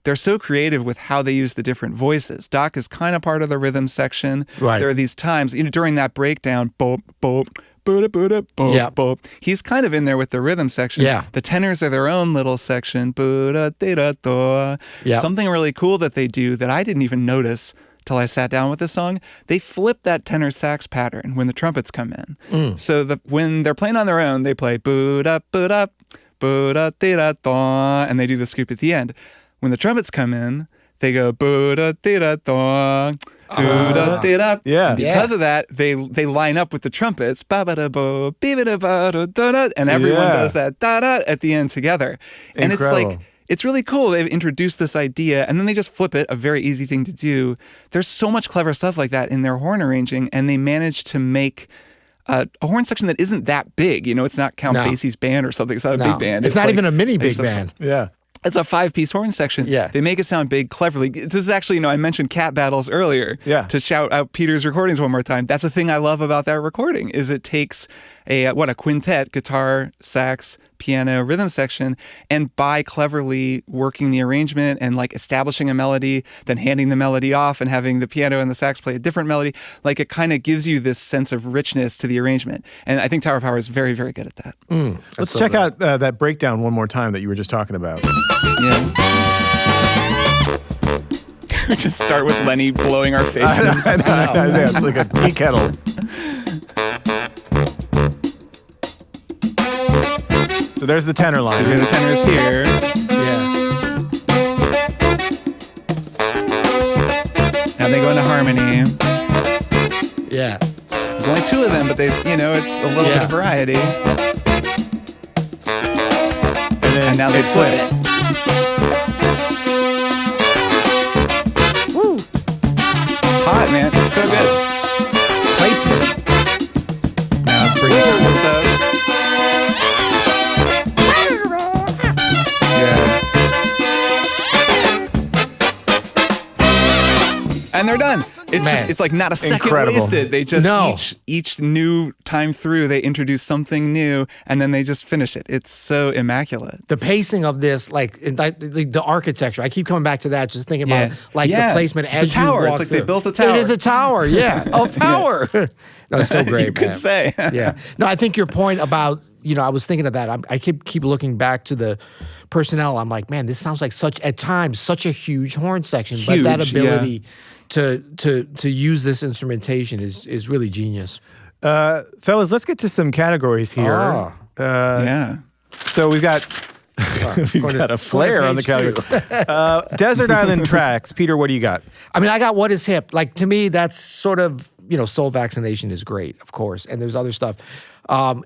they're so creative with how they use the different voices. Doc is kind of part of the rhythm section. Right. There are these times, during that breakdown, boop, boop, Buddha, Buddha, bo, Yeah. bo. He's kind of in there with the rhythm section. Yeah. The tenors are their own little section. Buddha, da, da, da. Yeah. Something really cool that they do that I didn't even notice till I sat down with the song, they flip that tenor sax pattern when the trumpets come in. So when they're playing on their own, they play Buddha, Buddha, Buddha, da, da, da, and they do the scoop at the end. When the trumpets come in, they go Buddha, da, da, da, da, da. Yeah. And because of that, they line up with the trumpets, ba ba da bo, be ba da ba da da da, and everyone does that da da at the end together. And Incredible. it's like, it's really cool. They've introduced this idea and then they just flip it, a very easy thing to do. There's so much clever stuff like that in their horn arranging, and they managed to make a horn section that isn't that big. You know, it's not Count Basie's band or something. It's not a big band. It's not even a mini big band. Yeah. It's a 5-piece horn section. Yeah. They make it sound big cleverly. This is actually, I mentioned cat battles earlier. Yeah. To shout out Peter's recordings one more time. That's the thing I love about that recording is it takes a quintet, guitar, sax, piano, rhythm section, and by cleverly working the arrangement and like establishing a melody, then handing the melody off and having the piano and the sax play a different melody, like it kind of gives you this sense of richness to the arrangement. And I think Tower of Power is very, very good at that. Let's check out that breakdown one more time that you were just talking about. Yeah. We just start with Lenny blowing our faces. I know. Yeah, it's like a tea kettle. So there's the tenor line. So here the tenor is here. Yeah. Now they go into harmony. Yeah. There's only two of them, but it's a little bit of variety. And now they flip. Woo. Hot, man. It's so good. Placement. Now bring the trumpets up. Yeah. And they're done. It's like not a second wasted. They just each new time through they introduce something new and then they just finish it. It's so immaculate. The pacing of this, like the architecture. I keep coming back to that, just thinking about the placement it's as a tower. you walk It's like through. they built a tower. It is a tower, yeah. Of power. No, it's so great, you could say. Yeah. No, I think your point about, I was thinking of that. I keep looking back to the personnel. I'm like, man, this sounds like at times such a huge horn section, but that ability to use this instrumentation is really genius. Fellas, let's get to some categories here. Yeah. So we've got a flare on the category. Desert Island tracks. Peter, what do you got? I mean, I got What Is Hip. Like, to me, that's sort of, Soul Vaccination is great, of course, and there's other stuff.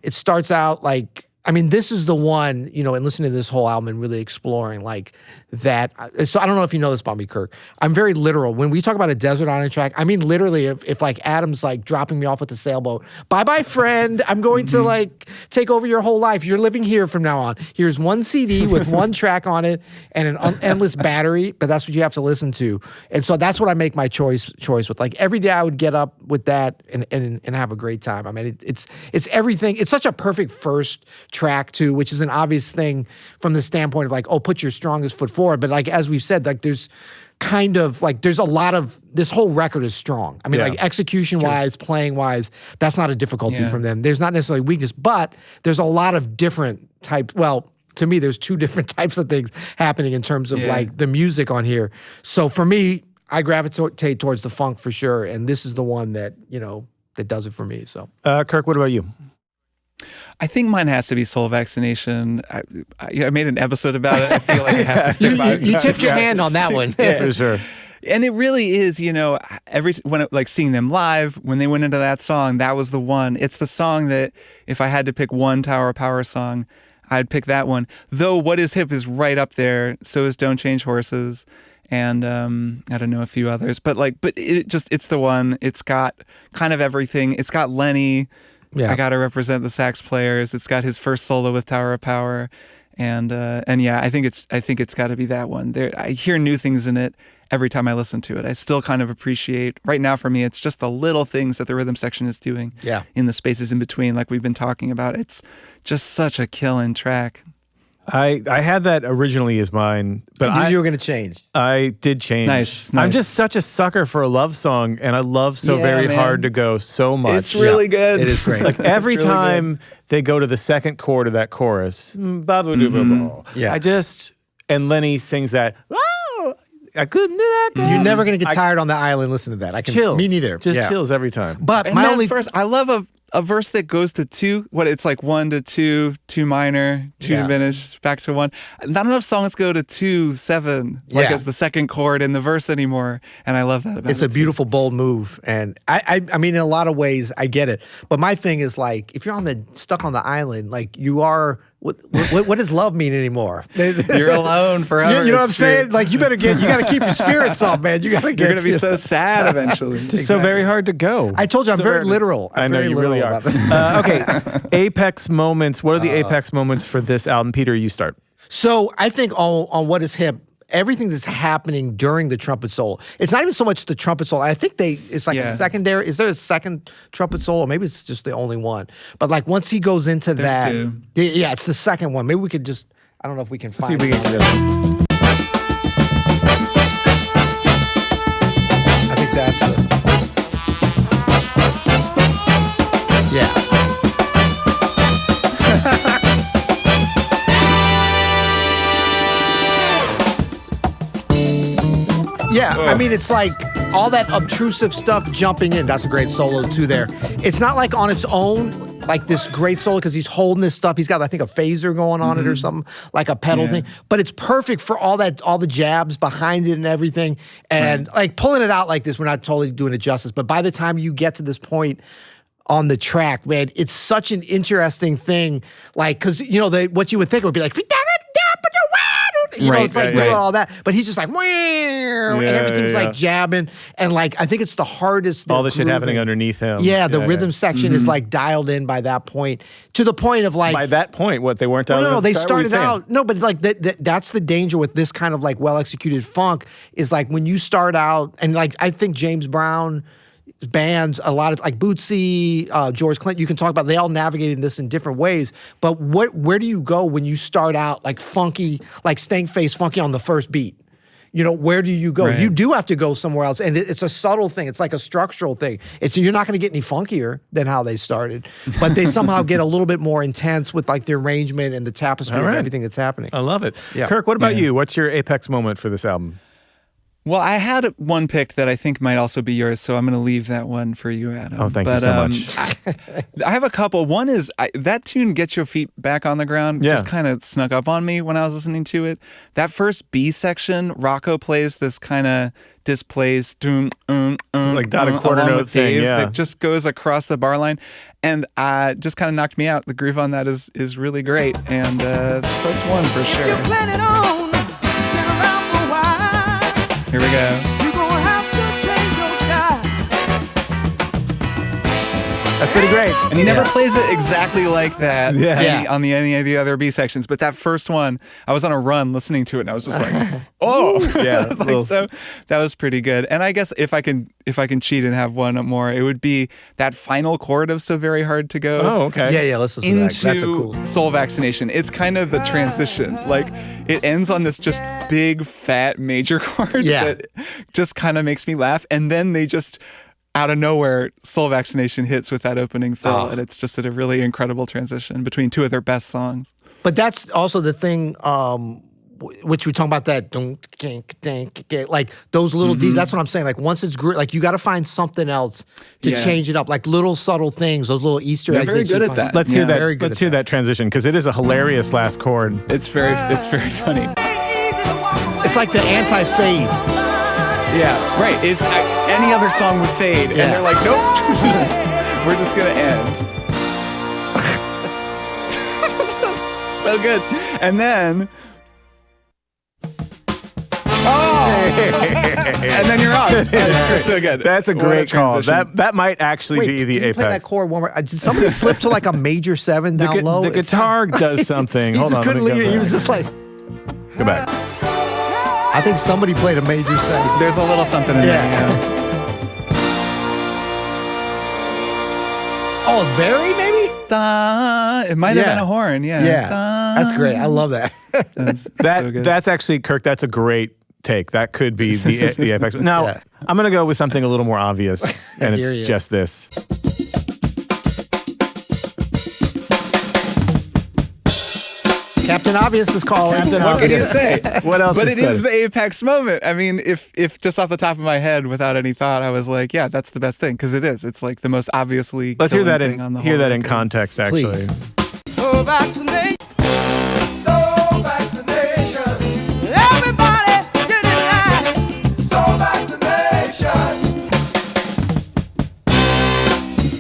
It starts out like, I mean, this is the one, and listening to this whole album and really exploring like that. So I don't know if you know this about me, Kirk. I'm very literal. When we talk about a Desert Island track, I mean, literally, if like Adam's like dropping me off with the sailboat, bye-bye, friend. I'm going to like take over your whole life. You're living here from now on. Here's one CD with one track on it and an endless battery, but that's what you have to listen to. And so that's what I make my choice with. Like every day I would get up with that and have a great time. I mean, it's everything. It's such a perfect first track too, which is an obvious thing from the standpoint of like, put your strongest foot forward. But like, as we've said, like there's kind of like, there's a lot of, this whole record is strong. I mean, like execution wise, playing wise, that's not a difficulty from them. There's not necessarily weakness, but there's a lot of different types. Well, to me, there's two different types of things happening in terms of like the music on here. So for me, I gravitate towards the funk for sure. And this is the one that, that does it for me. So, Kirk, what about you? I think mine has to be Soul Vaccination. I made an episode about it. I feel like I have to stick by it. You tipped your hand on that one. Yeah, for sure. And it really is, when seeing them live, when they went into that song, that was the one. It's the song that if I had to pick one Tower of Power song, I'd pick that one. Though What Is Hip is right up there. So is Don't Change Horses. And I don't know, a few others. But it's the one. It's got kind of everything. It's got Lenny. Yeah. I got to represent the sax players. It's got his first solo with Tower of Power, and yeah, I think it's got to be that one. I hear new things in it every time I listen to it. I still kind of appreciate. Right now, for me, it's just the little things that the rhythm section is doing. In the spaces in between, like we've been talking about. It's just such a killing track. I had that originally as mine, but I knew you were going to change. I did change. Nice. I'm just such a sucker for a love song, and I love So Very Hard to Go so much. It's really good. It is great. Like every time they go to the second chord of that chorus, and Lenny sings that. Wow, I couldn't do that. You're never going to get tired on the island listening to that. Chills. Me neither. Just chills every time. But and my that only verse, I love a verse that goes to 2. What it's like 1 to 2, 2 minor, 2 diminished, back to 1. Not enough songs go to 2, 7, like as the second chord in the verse anymore. And I love that about it. It's a beautiful, bold move. And I mean, in a lot of ways, I get it. But my thing is like, if you're stuck on the island, like you are. What does love mean anymore? You're alone forever. You know what I'm saying? Like you got to keep your spirits up, man. You're going to be so sad eventually. Just so very hard to go. I told you I'm very literal. I know you really are. Okay, apex moments. What are the apex moments for this album? Peter, you start. So I think on What Is Hip, everything that's happening during the trumpet solo. It's not even so much the trumpet solo. I think it's like a secondary. Is there a second trumpet solo? Maybe it's just the only one. But like once he goes into that, yeah, it's the second one. Maybe we could just, I don't know if we can find it. See if we can do it. I think that's it. Yeah. Yeah, I mean, it's like all that obtrusive stuff jumping in. That's a great solo too there. It's not like on its own, like this great solo because he's holding this stuff. He's got, I think, a phaser going on it or something, like a pedal thing. But it's perfect for all the jabs behind it and everything. And like pulling it out like this, we're not totally doing it justice. But by the time you get to this point on the track, man, it's such an interesting thing. Like, because, you know, what you would think would be like, you know, it's like doing all that, but he's just like, and everything's like jabbing, and like I think it's the hardest. All the shit happening underneath him. Yeah, the rhythm section is like dialed in by that point, to the point of like. By that point, what they weren't dialed in? No, they started out. No, but like that's the danger with this kind of like well executed funk is like when you start out, and like I think James Brown bands, a lot of like Bootsy, George Clinton, you can talk about, they all navigated this in different ways, but where do you go when you start out like funky, like stank face funky on the first beat? You know, where do you go? Right. You do have to go somewhere else, and it's a subtle thing. It's like a structural thing. You're not going to get any funkier than how they started, but they somehow get a little bit more intense with like the arrangement and the tapestry of everything that's happening. I love it. Yeah. Kirk, what about you? What's your apex moment for this album? Well, I had one pick that I think might also be yours, so I'm going to leave that one for you, Adam. Oh, thank you so much. I have a couple. One is that tune, Get Your Feet Back on the Ground, just kind of snuck up on me when I was listening to it. That first B section, Rocco plays this kind of displaced like dotted quarter note thing, that just goes across the bar line, and just kind of knocked me out. The groove on that is really great, and so that's one for sure. Here we go. You're gonna have to change your style. That's pretty great. And he never plays it exactly like that on any of the other B sections. But that first one, I was on a run listening to it, and I was just like, oh, so that was pretty good. And I guess if I can cheat and have one more, it would be that final chord of So Very Hard to Go. Oh, okay. Yeah, let's listen to that. That's a cool. Soul Vaccination. It's kind of the transition. Like it ends on this just big fat major chord that just kind of makes me laugh, and then they just out of nowhere, Soul Vaccination hits with that opening fill, and it's just a really incredible transition between two of their best songs. But that's also the thing, which we talk about that, like those little D's. That's what I'm saying. Like once it's like you got to find something else to change it up, like little subtle things, those little Easter eggs. They're very good at that. Let's hear that. Let's hear that transition because it is a hilarious last chord. It's very funny. It's like the anti-fade. Yeah, right. It's any other song would fade, and they're like, nope, we're just gonna end. So good. And then, and then you're on. It's just so good. That's a great call. That might actually be the apex. Play that chord one more. Did somebody slip to like a major 7 down low? The guitar does something. He Hold just on. couldn't leave it. He was just like, let's go back. I think somebody played a major 7. There's a little something in there. Oh, Barry, maybe? It might have been a horn, Yeah. That's great. I love that. That's actually, Kirk, that's a great take. That could be the apex. Now, I'm going to go with something a little more obvious, and it's just this. Captain Obvious is calling. What can you say? What else? But it is the apex moment. I mean, if just off the top of my head, without any thought, I was like, yeah, that's the best thing, because it is. It's like the most obviously. Let's hear that in context, actually. Please. So vaccination. So vaccination. Everybody get in line. So vaccination.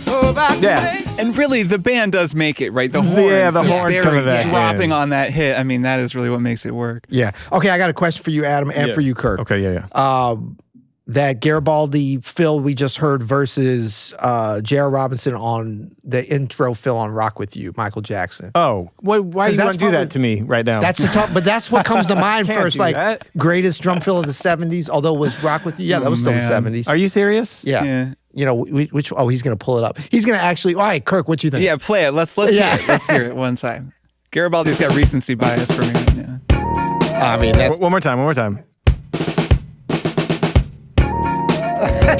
So vaccination. Yeah. And really, the band does make it, right? The horns, the horns coming back dropping on that hit. I mean, that is really what makes it work. Yeah. Okay, I got a question for you, Adam, and for you, Kirk. Okay, yeah. That Garibaldi fill we just heard versus J.R. Robinson on the intro fill on Rock With You, Michael Jackson. Oh, why do you want to do that to me right now? That's the top, but that's what comes to mind first, like that. greatest drum fill of the 70s, although it was Rock With You. Yeah, that was still the 70s. Are you serious? Yeah. You know, which, he's going to pull it up. He's going to actually, all right, Kirk, what you think? Yeah, play it. Let's hear it. Let's hear it one time. Garibaldi's got recency bias for me. Yeah. I mean, that's... One more time. All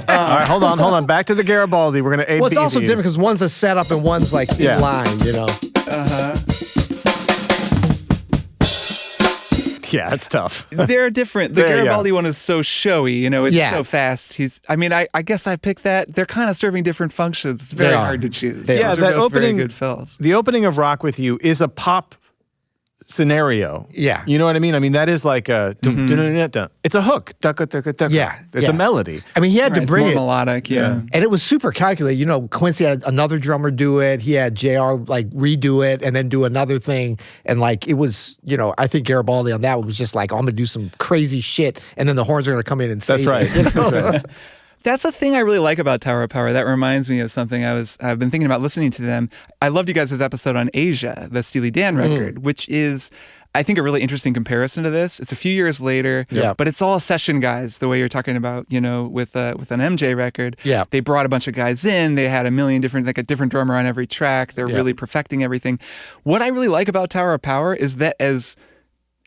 right, hold on. Back to the Garibaldi. We're going to A, Well, it's B, also these. different because one's a setup and one's like in line, you know? Yeah, it's tough. They're different. The Garibaldi one is so showy, you know, it's so fast. I guess I picked that. They're kind of serving different functions. It's very hard to choose. Those are both very good fills. The opening of Rock With You is a pop scenario. Yeah. You know what I mean? I mean, that is like a, it's a hook. Yeah. It's a melody. I mean, he had to bring it's it. more melodic, yeah. And it was super calculated. You know, Quincy had another drummer do it. He had JR like redo it and then do another thing. And like, it was, you know, I think Garibaldi on that was just like, I'm going to do some crazy shit. And then the horns are going to come in and save That's right. it, you know? That's right. That's a thing I really like about Tower of Power. That reminds me of something I've been thinking about listening to them. I loved you guys' episode on Asia, the Steely Dan record, which is, I think, a really interesting comparison to this. It's a few years later, but it's all session guys, the way you're talking about, you know, with an MJ record. Yeah. They brought a bunch of guys in. They had a different drummer on every track. They're really perfecting everything. What I really like about Tower of Power is that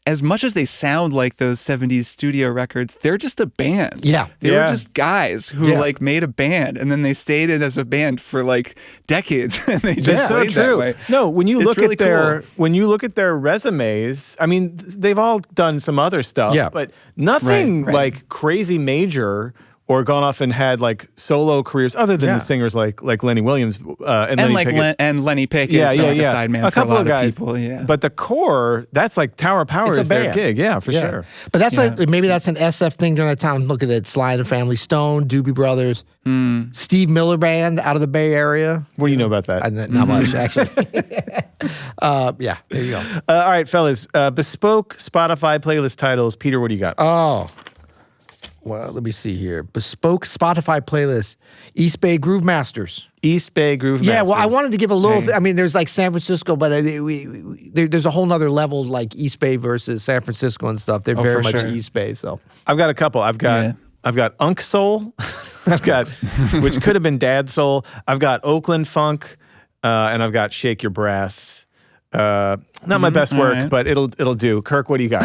as much as they sound like those 70s studio records, they're just a band. Yeah. They were just guys who like made a band, and then they stayed in as a band for like decades. And they just played that way. No, when you look really at their resumes, I mean, they've all done some other stuff, but nothing like crazy major or gone off and had like solo careers other than the singers like Lenny Williams and Lenny Pickett. And Lenny Pickett is the sideman for a lot of guys, people. Yeah. But the core, that's like Tower of Power is their gig. Yeah, for sure. But that's like, maybe that's an SF thing during that time. Look at it, Sly and the Family Stone, Doobie Brothers, Steve Miller Band out of the Bay Area. What do you know about that? Not much, actually. Yeah, there you go. All right, fellas. Bespoke Spotify playlist titles. Peter, what do you got? Oh. Well, let me see here. Bespoke Spotify playlist. East Bay Groove Masters. East Bay Groove Masters. Yeah, well, I wanted to give a little... I mean, there's like San Francisco, but there's a whole nother level like East Bay versus San Francisco and stuff. They're very much East Bay, so... I've got a couple. I've got Unk Soul. I've got... which could have been Dad Soul. I've got Oakland Funk. And I've got Shake Your Brass. Not my best work, but it'll do. Kirk, what do you got?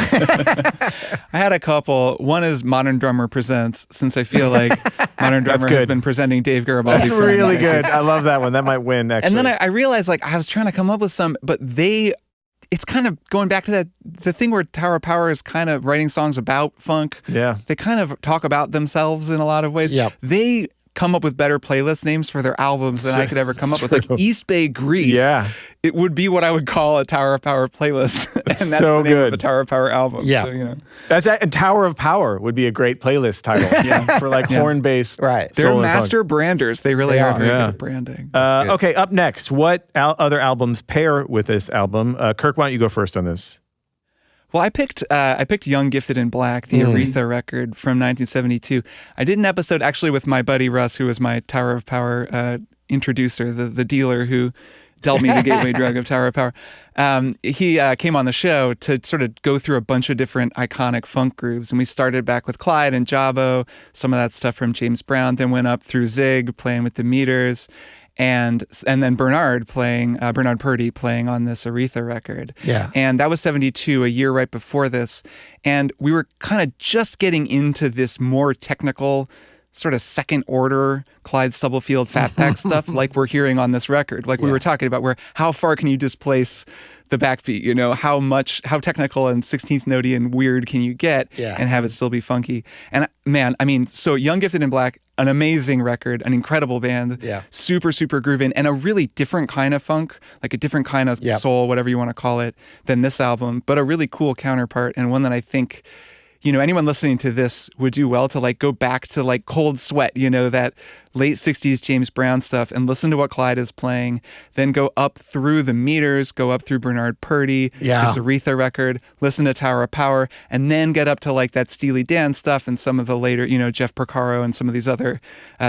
I had a couple. One is Modern Drummer Presents, since I feel like Modern Drummer has been presenting Dave Garibaldi. That's really good. I love that one. That might win, actually. And then I realized, like, I was trying to come up with some, but it's kind of going back to the thing where Tower of Power is kind of writing songs about funk. Yeah. They kind of talk about themselves in a lot of ways. Yep. They come up with better playlist names for their albums than I could ever come up with. Like East Bay Grease. Yeah. It would be what I would call a Tower of Power playlist. And that's so the name good. of a Tower of Power album. Yeah. So, you know. And Tower of Power would be a great playlist title. For like horn-based. Right. They're master branders. They really are very good at branding. Okay, up next, what other albums pair with this album? Kirk, why don't you go first on this? Well, I picked Young, Gifted, and Black, the Aretha record from 1972. I did an episode actually with my buddy Russ, who was my Tower of Power introducer, the dealer who dealt me the gateway drug of Tower of Power. He came on the show to sort of go through a bunch of different iconic funk grooves. And we started back with Clyde and Jabo, some of that stuff from James Brown, then went up through Zig, playing with the meters. and then Bernard Purdy playing on this Aretha record. Yeah. And that was 72, a year right before this. And we were kind of just getting into this more technical sort of second order Clyde Stubblefield Fat Pack stuff like we're hearing on this record. Like we were talking about where how far can you displace the backbeat, you know, how technical and 16th notey and weird can you get and have it still be funky. And man, I mean, so Young, Gifted, and Black, an amazing record, an incredible band, super, super grooving, and a really different kind of funk, like a different kind of soul, whatever you want to call it, than this album, but a really cool counterpart and one that I think, you know, anyone listening to this would do well to like go back to like Cold Sweat, you know, that late 60s James Brown stuff and listen to what Clyde is playing, then go up through the meters, go up through Bernard Purdy, this Aretha record, listen to Tower of Power, and then get up to like that Steely Dan stuff and some of the later, you know, Jeff Porcaro and some of these other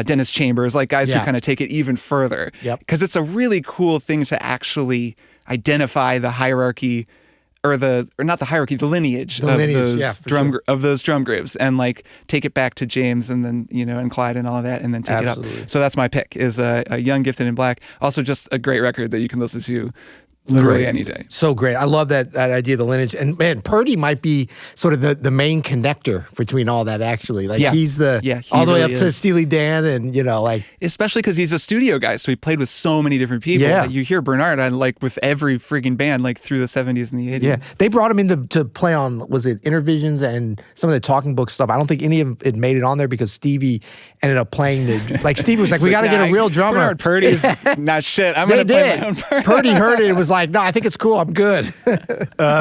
Dennis Chambers, like guys who kind of take it even further. Because it's a really cool thing to actually identify the hierarchy or not the hierarchy, the lineage of those drum grooves, and like take it back to James and then, you know, and Clyde and all of that, and then take it up. So that's my pick, is a Young, Gifted, and Black. Also just a great record that you can listen to literally any day. So great. I love that idea of the lineage. And man, Purdy might be sort of the main connector between all that, actually. Like he's all the way up to Steely Dan, and you know, like, especially because he's a studio guy, so he played with so many different people. You hear Bernard on like with every freaking band like through the 70s and the 80s. Yeah. They brought him in to play on, was it Intervisions and some of the Talking Book stuff. I don't think any of it made it on there because Stevie ended up playing like Stevie was like, we got to get a real drummer. Bernard Purdy's not shit. I'm going to play my own part. Purdy heard it and was like, no, I think it's cool. I'm good.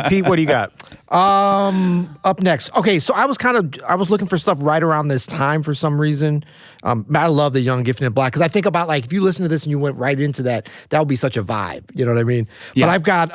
Pete, what do you got? Up next. Okay, so I was looking for stuff right around this time for some reason. I love the Young, Gifted, and Black because I think about like if you listen to this and you went right into that would be such a vibe. You know what I mean? But I've got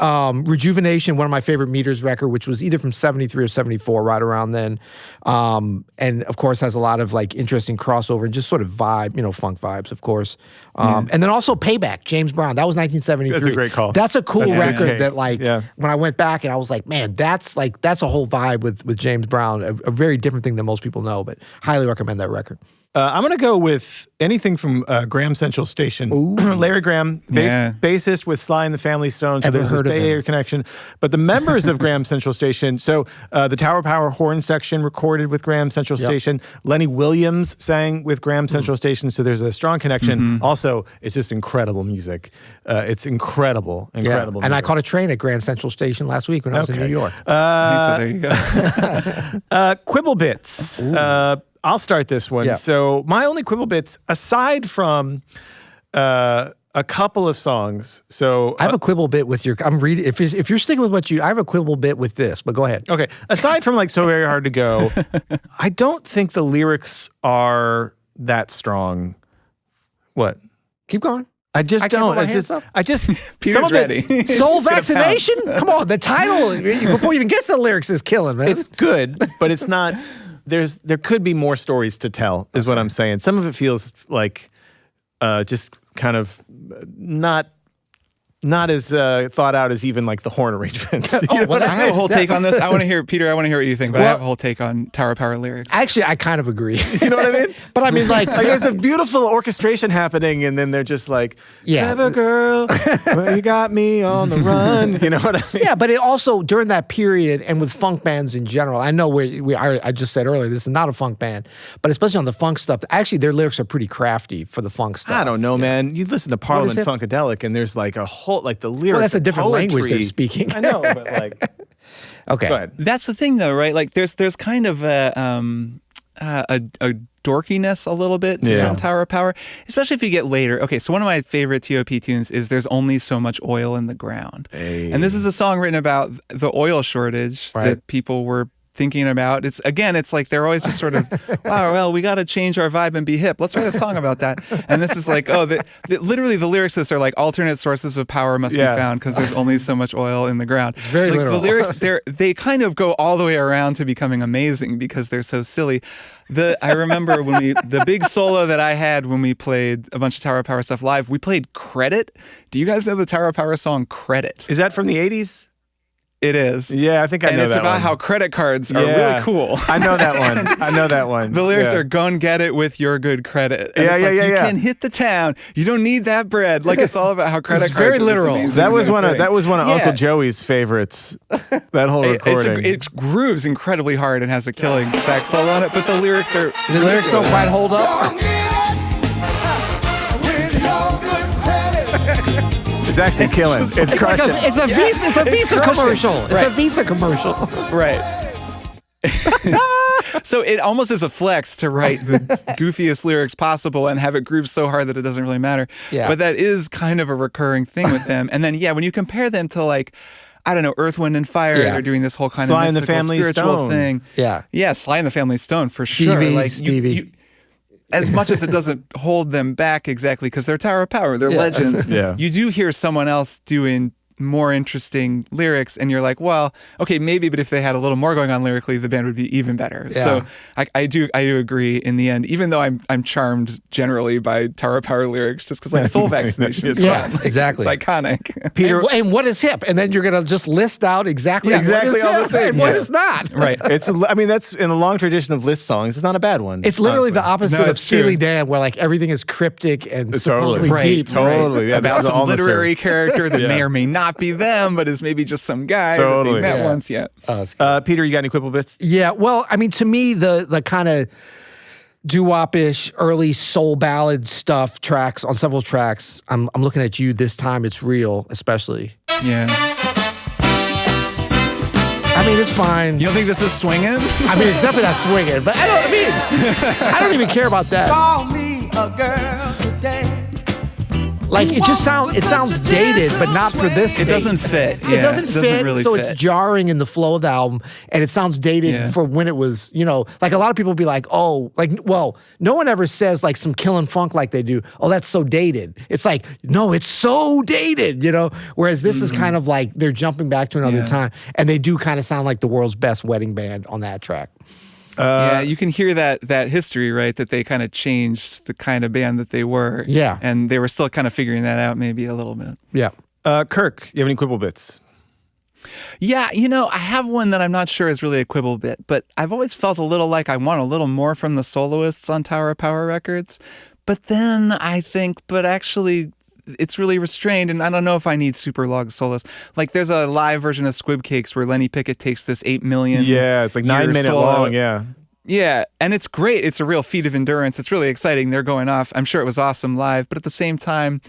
Rejuvenation, one of my favorite Meters record, which was either from 73 or 74, right around then. And of course has a lot of like interesting crossover and just sort of vibe, you know, funk vibes, of course. And then also Payback, James Brown. That was 1973. That's a great call. That's a cool record that like when I went back and I was like, man, that's a whole vibe with James Brown, a very different thing than most people know, but highly recommend that record. I'm going to go with anything from Graham Central Station. Larry Graham, bassist with Sly and the Family Stone, so there's this Bay Area connection. But the members of Graham Central Station, so the Tower Power horn section recorded with Graham Central Station. Lenny Williams sang with Graham Central Station, so there's a strong connection. Also, it's just incredible music. It's incredible music. And I caught a train at Grand Central Station last week when I was in New York. So there you go. Quibble bits. I'll start this one. So my only Quibble bits, aside from a couple of songs. So I have a Quibble bit with your. I'm reading. If you're sticking with I have a Quibble bit with this. But go ahead. Okay. Aside from like So Very Hard to Go, I don't think the lyrics are that strong. What? Keep going. I just don't. I just Peter's ready. Soul Vaccination. Come on, the title before you even get to the lyrics is killing, man. It's good, but it's not. There could be more stories to tell, is what I'm saying. Some of it feels like just kind of not as thought out as even like the horn arrangements. I have a whole take on this. I want to hear, Peter, what you think, but I have a whole take on Tower Power lyrics. Actually, I kind of agree. You know what I mean? But I mean, like there's a beautiful orchestration happening, and then they're just like, "Clever girl, well, you got me on the run." You know what I mean? Yeah, but it also during that period, and with funk bands in general, I know I just said earlier, this is not a funk band, but especially on the funk stuff, actually their lyrics are pretty crafty for the funk stuff. I don't know, man. You listen to Parliament Funkadelic, and there's like a whole like the lyrics. Well, that's a different poetry. language they're speaking. I know, but like, okay. Go ahead. That's the thing, though, right? Like, there's kind of a dorkiness a little bit to some Tower of Power, especially if you get later. Okay, so one of my favorite TOP tunes is "There's Only So Much Oil in the Ground," and this is a song written about the oil shortage that people were thinking about. It's like they're always just sort of, wow, well, we got to change our vibe and be hip. Let's write a song about that. And this is like, literally the lyrics of this are like, alternate sources of power must be found because there's only so much oil in the ground. It's very literal. The lyrics, they kind of go all the way around to becoming amazing because they're so silly. I remember the big solo that I had when we played a bunch of Tower of Power stuff live, we played Credit. Do you guys know the Tower of Power song Credit? Is that from the 80s? It is. Yeah, I think I know that one. And it's about how credit cards are really cool. I know that one. I know that one. The lyrics are, "Go and get it with your good credit." And you can hit the town. You don't need that bread. Like, it's all about how credit cards very literal. That was one of Uncle Joey's favorites. That whole recording. It grooves incredibly hard and has a killing sax solo on it, but the lyrics don't quite hold up. It's actually killing. It's crushing. It's a Visa commercial. It's a Visa commercial. Right. So it almost is a flex to write the goofiest lyrics possible and have it groove so hard that it doesn't really matter. Yeah. But that is kind of a recurring thing with them. And then, when you compare them to, like, I don't know, Earth, Wind, and Fire, they're doing this whole kind Sly of mystical, spiritual thing. Yeah, Sly and the Family Stone, for sure. Stevie. As much as it doesn't hold them back exactly, because they're Tower of Power, they're legends. You do hear someone else doing more interesting lyrics, and you're like, well, okay, maybe, but if they had a little more going on lyrically, the band would be even better. Yeah. So I do agree in the end, even though I'm charmed generally by Tower of Power lyrics, just because, like, Soul Vaccination is fun. Exactly. It's iconic. Peter, and what is hip? And then you're gonna just list out exactly all the things. And what is not. Right. That's in a long tradition of list songs. It's not a bad one. It's literally the opposite of Steely Dan, where, like, everything is cryptic and supposedly deep. Totally. Yeah, about some literary character that may or may not be them, but is maybe just some guy that they met once. Peter, you got any Quibble bits? Yeah, well, I mean, to me, the kind of doo-wop-ish early soul ballad stuff tracks on several tracks. I'm looking at you this time. It's real, especially. Yeah. I mean, it's fine. You don't think this is swinging? I mean, it's definitely not swinging, but I don't even care about that. Saw me a girl today. Like, it sounds dated, but not for this. It doesn't fit. It doesn't fit, really so fit. It's jarring in the flow of the album, and it sounds dated for when it was, like, a lot of people be like, oh, like, well, no one ever says, like, some Killin' Funk like they do, oh, that's so dated. It's like, no, it's so dated, whereas this is kind of like they're jumping back to another time, and they do kind of sound like the world's best wedding band on that track. You can hear that history, right? That they kind of changed the kind of band that they were. Yeah. And they were still kind of figuring that out maybe a little bit. Yeah. Kirk, you have any Quibble bits? Yeah, I have one that I'm not sure is really a Quibble bit, but I've always felt a little like I want a little more from the soloists on Tower of Power records. But then I think, actually, it's really Restrained, and I don't know if I need super long solos. Like, there's a live version of Squib Cakes where Lenny Pickett takes this 8 million. Yeah, it's like 9 minute long. Yeah. Yeah, and it's great. It's a real feat of endurance. It's really exciting. They're going off. I'm sure it was awesome live, but at the same time,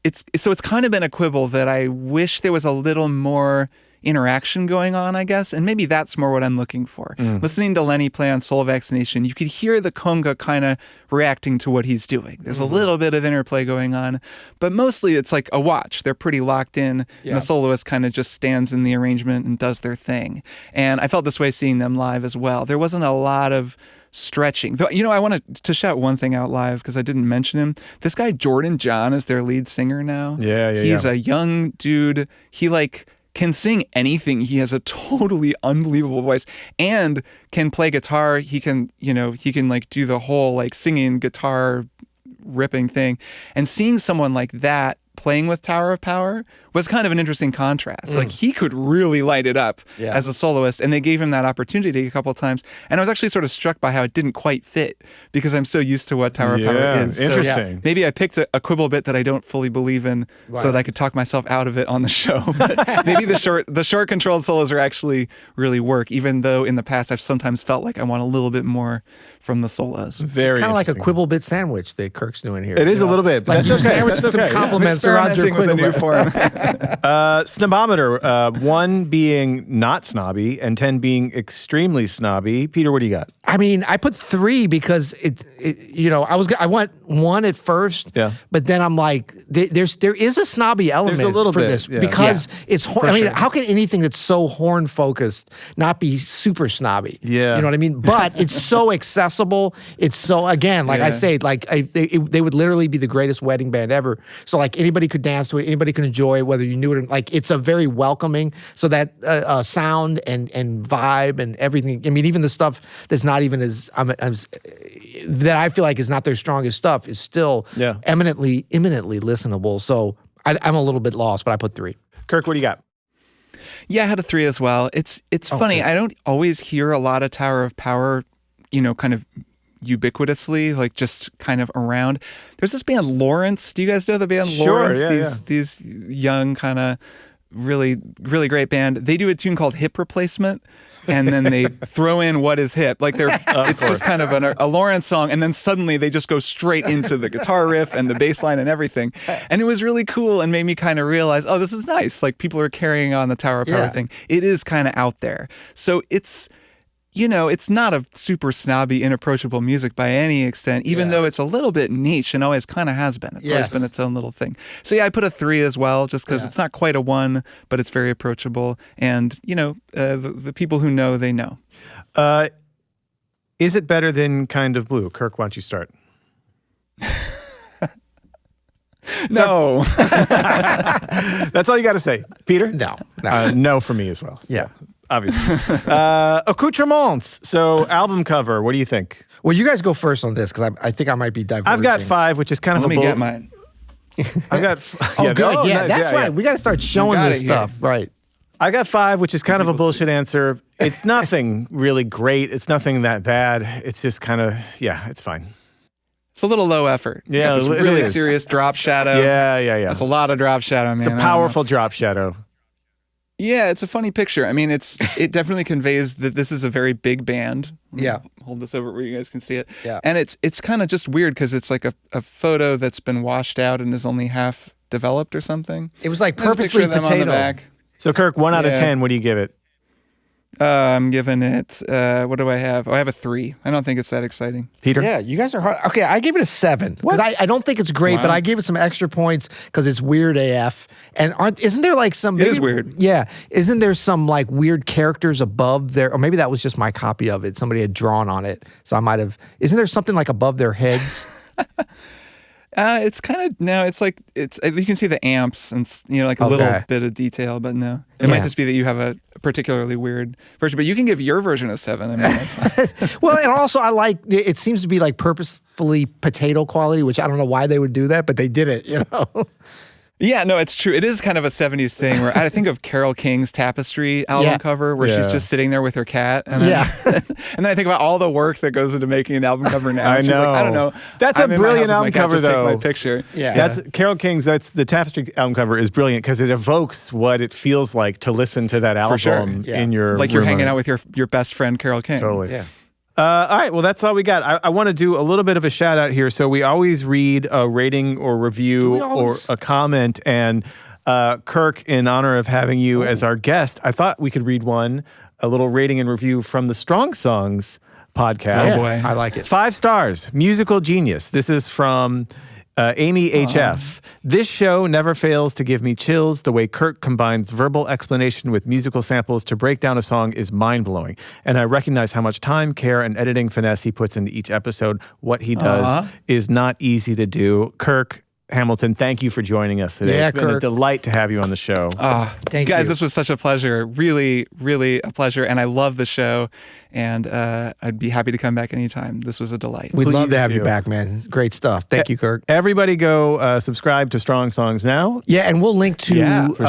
it's kind of been a quibble that I wish there was a little more interaction going on, I guess, and maybe that's more what I'm looking for. Listening to Lenny play on Soul Vaccination, you could hear the conga kind of reacting to what he's doing. There's a little bit of interplay going on, but mostly it's like a watch. They're pretty locked in, and the soloist kind of just stands in the arrangement and does their thing. And I felt this way seeing them live as well. There wasn't a lot of stretching. Though, I wanted to shout one thing out live because I didn't mention him. This guy, Jordan John, is their lead singer now. He's a young dude. He, like, can sing anything. He has a totally unbelievable voice and can play guitar. He can like do the whole, like, singing guitar ripping thing. And seeing someone like that playing with Tower of Power was kind of an interesting contrast. Like, he could really light it up as a soloist, and they gave him that opportunity a couple of times. And I was actually sort of struck by how it didn't quite fit because I'm so used to what Tower of Power is. Interesting. So, maybe I picked a Quibble bit that I don't fully believe in so that I could talk myself out of it on the show. But maybe the short controlled solos are actually really work, even though in the past I've sometimes felt like I want a little bit more from the solos. It's kind of like a Quibble bit sandwich that Kirk's doing here. It is a little bit, but like you sandwich some compliments around your with a new form. Snob-O-Meter, 1 being not snobby and 10 being extremely snobby. Peter, what do you got? I mean, I put 3 because I went 1 at first, but then I'm like, there is a snobby element There's a little for bit, this because it's. I mean, how can anything that's so horn focused not be super snobby? Yeah, you know what I mean. But it's so accessible. It's so, again, like I say, like they would literally be the greatest wedding band ever. So, like, anybody could dance to it, anybody can enjoy it, whether you knew it or, like, it's a very welcoming. So that sound and vibe and everything. I mean, even the stuff that's not even as that I feel like is not their strongest stuff is still eminently listenable. So I'm a little bit lost, but I put 3. Kirk, what do you got? Yeah, I had a 3 as well. It's funny. I don't always hear a lot of Tower of Power, kind of ubiquitously, like just kind of around. There's this band Lawrence. Do you guys know the band Lawrence? These young kind of really, really great band. They do a tune called Hip Replacement. And then they throw in What Is Hip. Like it's just kind of a Lawrence song. And then suddenly they just go straight into the guitar riff and the bass line and everything. And it was really cool and made me kind of realize, oh, this is nice. Like people are carrying on the Tower of Power thing. It is kind of out there. So it's not a super snobby, inapproachable music by any extent, even though it's a little bit niche and always kind of has been. It's always been its own little thing. So I put a 3 as well, just because it's not quite a 1, but it's very approachable. And, the people who know, they know. Is it better than Kind of Blue? Kirk, why don't you start? No. That's all you got to say. Peter? No. No for me as well. Yeah. Obviously. Accoutrements. So album cover, what do you think? Well, you guys go first on this because I think I might be diverging. I've got 5, which is kind of Let me get mine. I got good. Yeah, that's right. We got to start showing this stuff. Right. I got 5, which is kind of a bullshit answer. It's nothing really great. It's nothing that bad. It's just kind of, it's fine. It's a little low effort. Yeah, it's really serious drop shadow. Yeah. That's a lot of drop shadow, man. It's a powerful drop shadow. Yeah, it's a funny picture. I mean, it definitely conveys that this is a very big band. Yeah. Hold this over where you guys can see it. Yeah. And it's kind of just weird because it's like a photo that's been washed out and is only half developed or something. It was like There's a picture purposely of them on the potato. back. So Kirk, 1 out of 10, what do you give it? I'm giving it, what do I have? Oh, I have a 3. I don't think it's that exciting. Peter? Yeah, you guys are hard. Okay, I gave it a 7. What? I don't think it's great, but I gave it some extra points because it's weird AF. And isn't there like some... It is weird. Yeah. Isn't there some like weird characters above there? Or maybe that was just my copy of it. Somebody had drawn on it. So I might have... Isn't there something like above their heads? It's kind of, no, it's like, you can see the amps and, like a little bit of detail, but no. It might just be that you have a particularly weird version, but you can give your version a 7. I mean, that's fine. Well, and also I like, it seems to be like purposefully potato quality, which I don't know why they would do that, but they did it, Yeah, no, it's true. It is kind of a 70s thing where I think of Carole King's Tapestry album cover where she's just sitting there with her cat. And then, and then I think about all the work that goes into making an album cover now. I know. She's like, I don't know. That's a brilliant album cover, though. Take my picture. Yeah. That's Carole King's, that's the Tapestry album cover is brilliant because it evokes what it feels like to listen to that album in your like you're hanging out with your best friend, Carole King. Totally. Yeah. All right, well, that's all we got. I want to do a little bit of a shout out here. So we always read a rating or review or a comment, and Kirk, in honor of having you as our guest, I thought we could read a little rating and review from the Strong Songs podcast. Oh boy, I like it. 5 stars, musical genius. This is from Amy HF. This show never fails to give me chills. The way Kirk combines verbal explanation with musical samples to break down a song is mind-blowing. And I recognize how much time, care, and editing finesse he puts into each episode. What he does is not easy to do. Kirk Hamilton, thank you for joining us today. Yeah, it's been Kirk. a delight to have you on the show. Thank guys, you. this was such a pleasure. Really, really a pleasure. And I love the show. And I'd be happy to come back anytime. This was a delight. We'd love to Please have you do. back, man. Great stuff. Thank you, Kirk. Everybody go subscribe to Strong Songs now. Yeah, and we'll link to for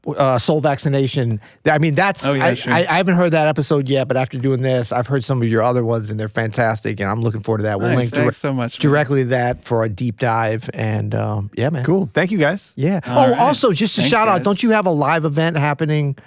sure. Soul Vaccination. I mean, that's sure. I haven't heard that episode yet, but after doing this, I've heard some of your other ones, and they're fantastic, and I'm looking forward to that. We'll link Thanks so much, man. directly to that for a deep dive, and yeah, man. Cool. Thank you, guys. Yeah. All right. Also, just a Thanks, shout out, guys. don't you have a live event happening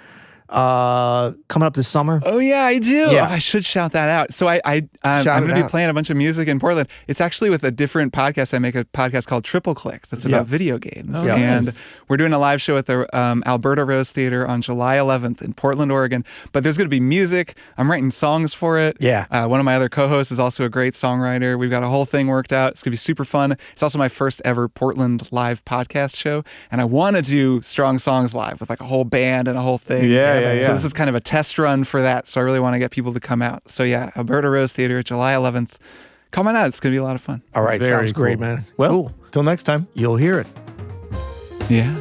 coming up this summer? Oh yeah, I do. Yeah. I should shout that out. So I'm Shout going to it be out. playing a bunch of music in Portland. It's actually with a different podcast. I make a podcast called Triple Click that's about video games. Oh, and nice. we're doing a live show at the Alberta Rose Theater on July 11th in Portland, Oregon. But there's going to be music. I'm writing songs for it. Yeah. One of my other co-hosts is also a great songwriter. We've got a whole thing worked out. It's going to be super fun. It's also my first ever Portland live podcast show. And I want to do Strong Songs live with like a whole band and a whole thing. Yeah. So this is kind of a test run for that. So I really want to get people to come out. So yeah, Alberta Rose Theater, July 11th. Come on out. It's going to be a lot of fun. All right. Very Sounds great, cool. man. Well, Cool. till next time. You'll hear it. Yeah.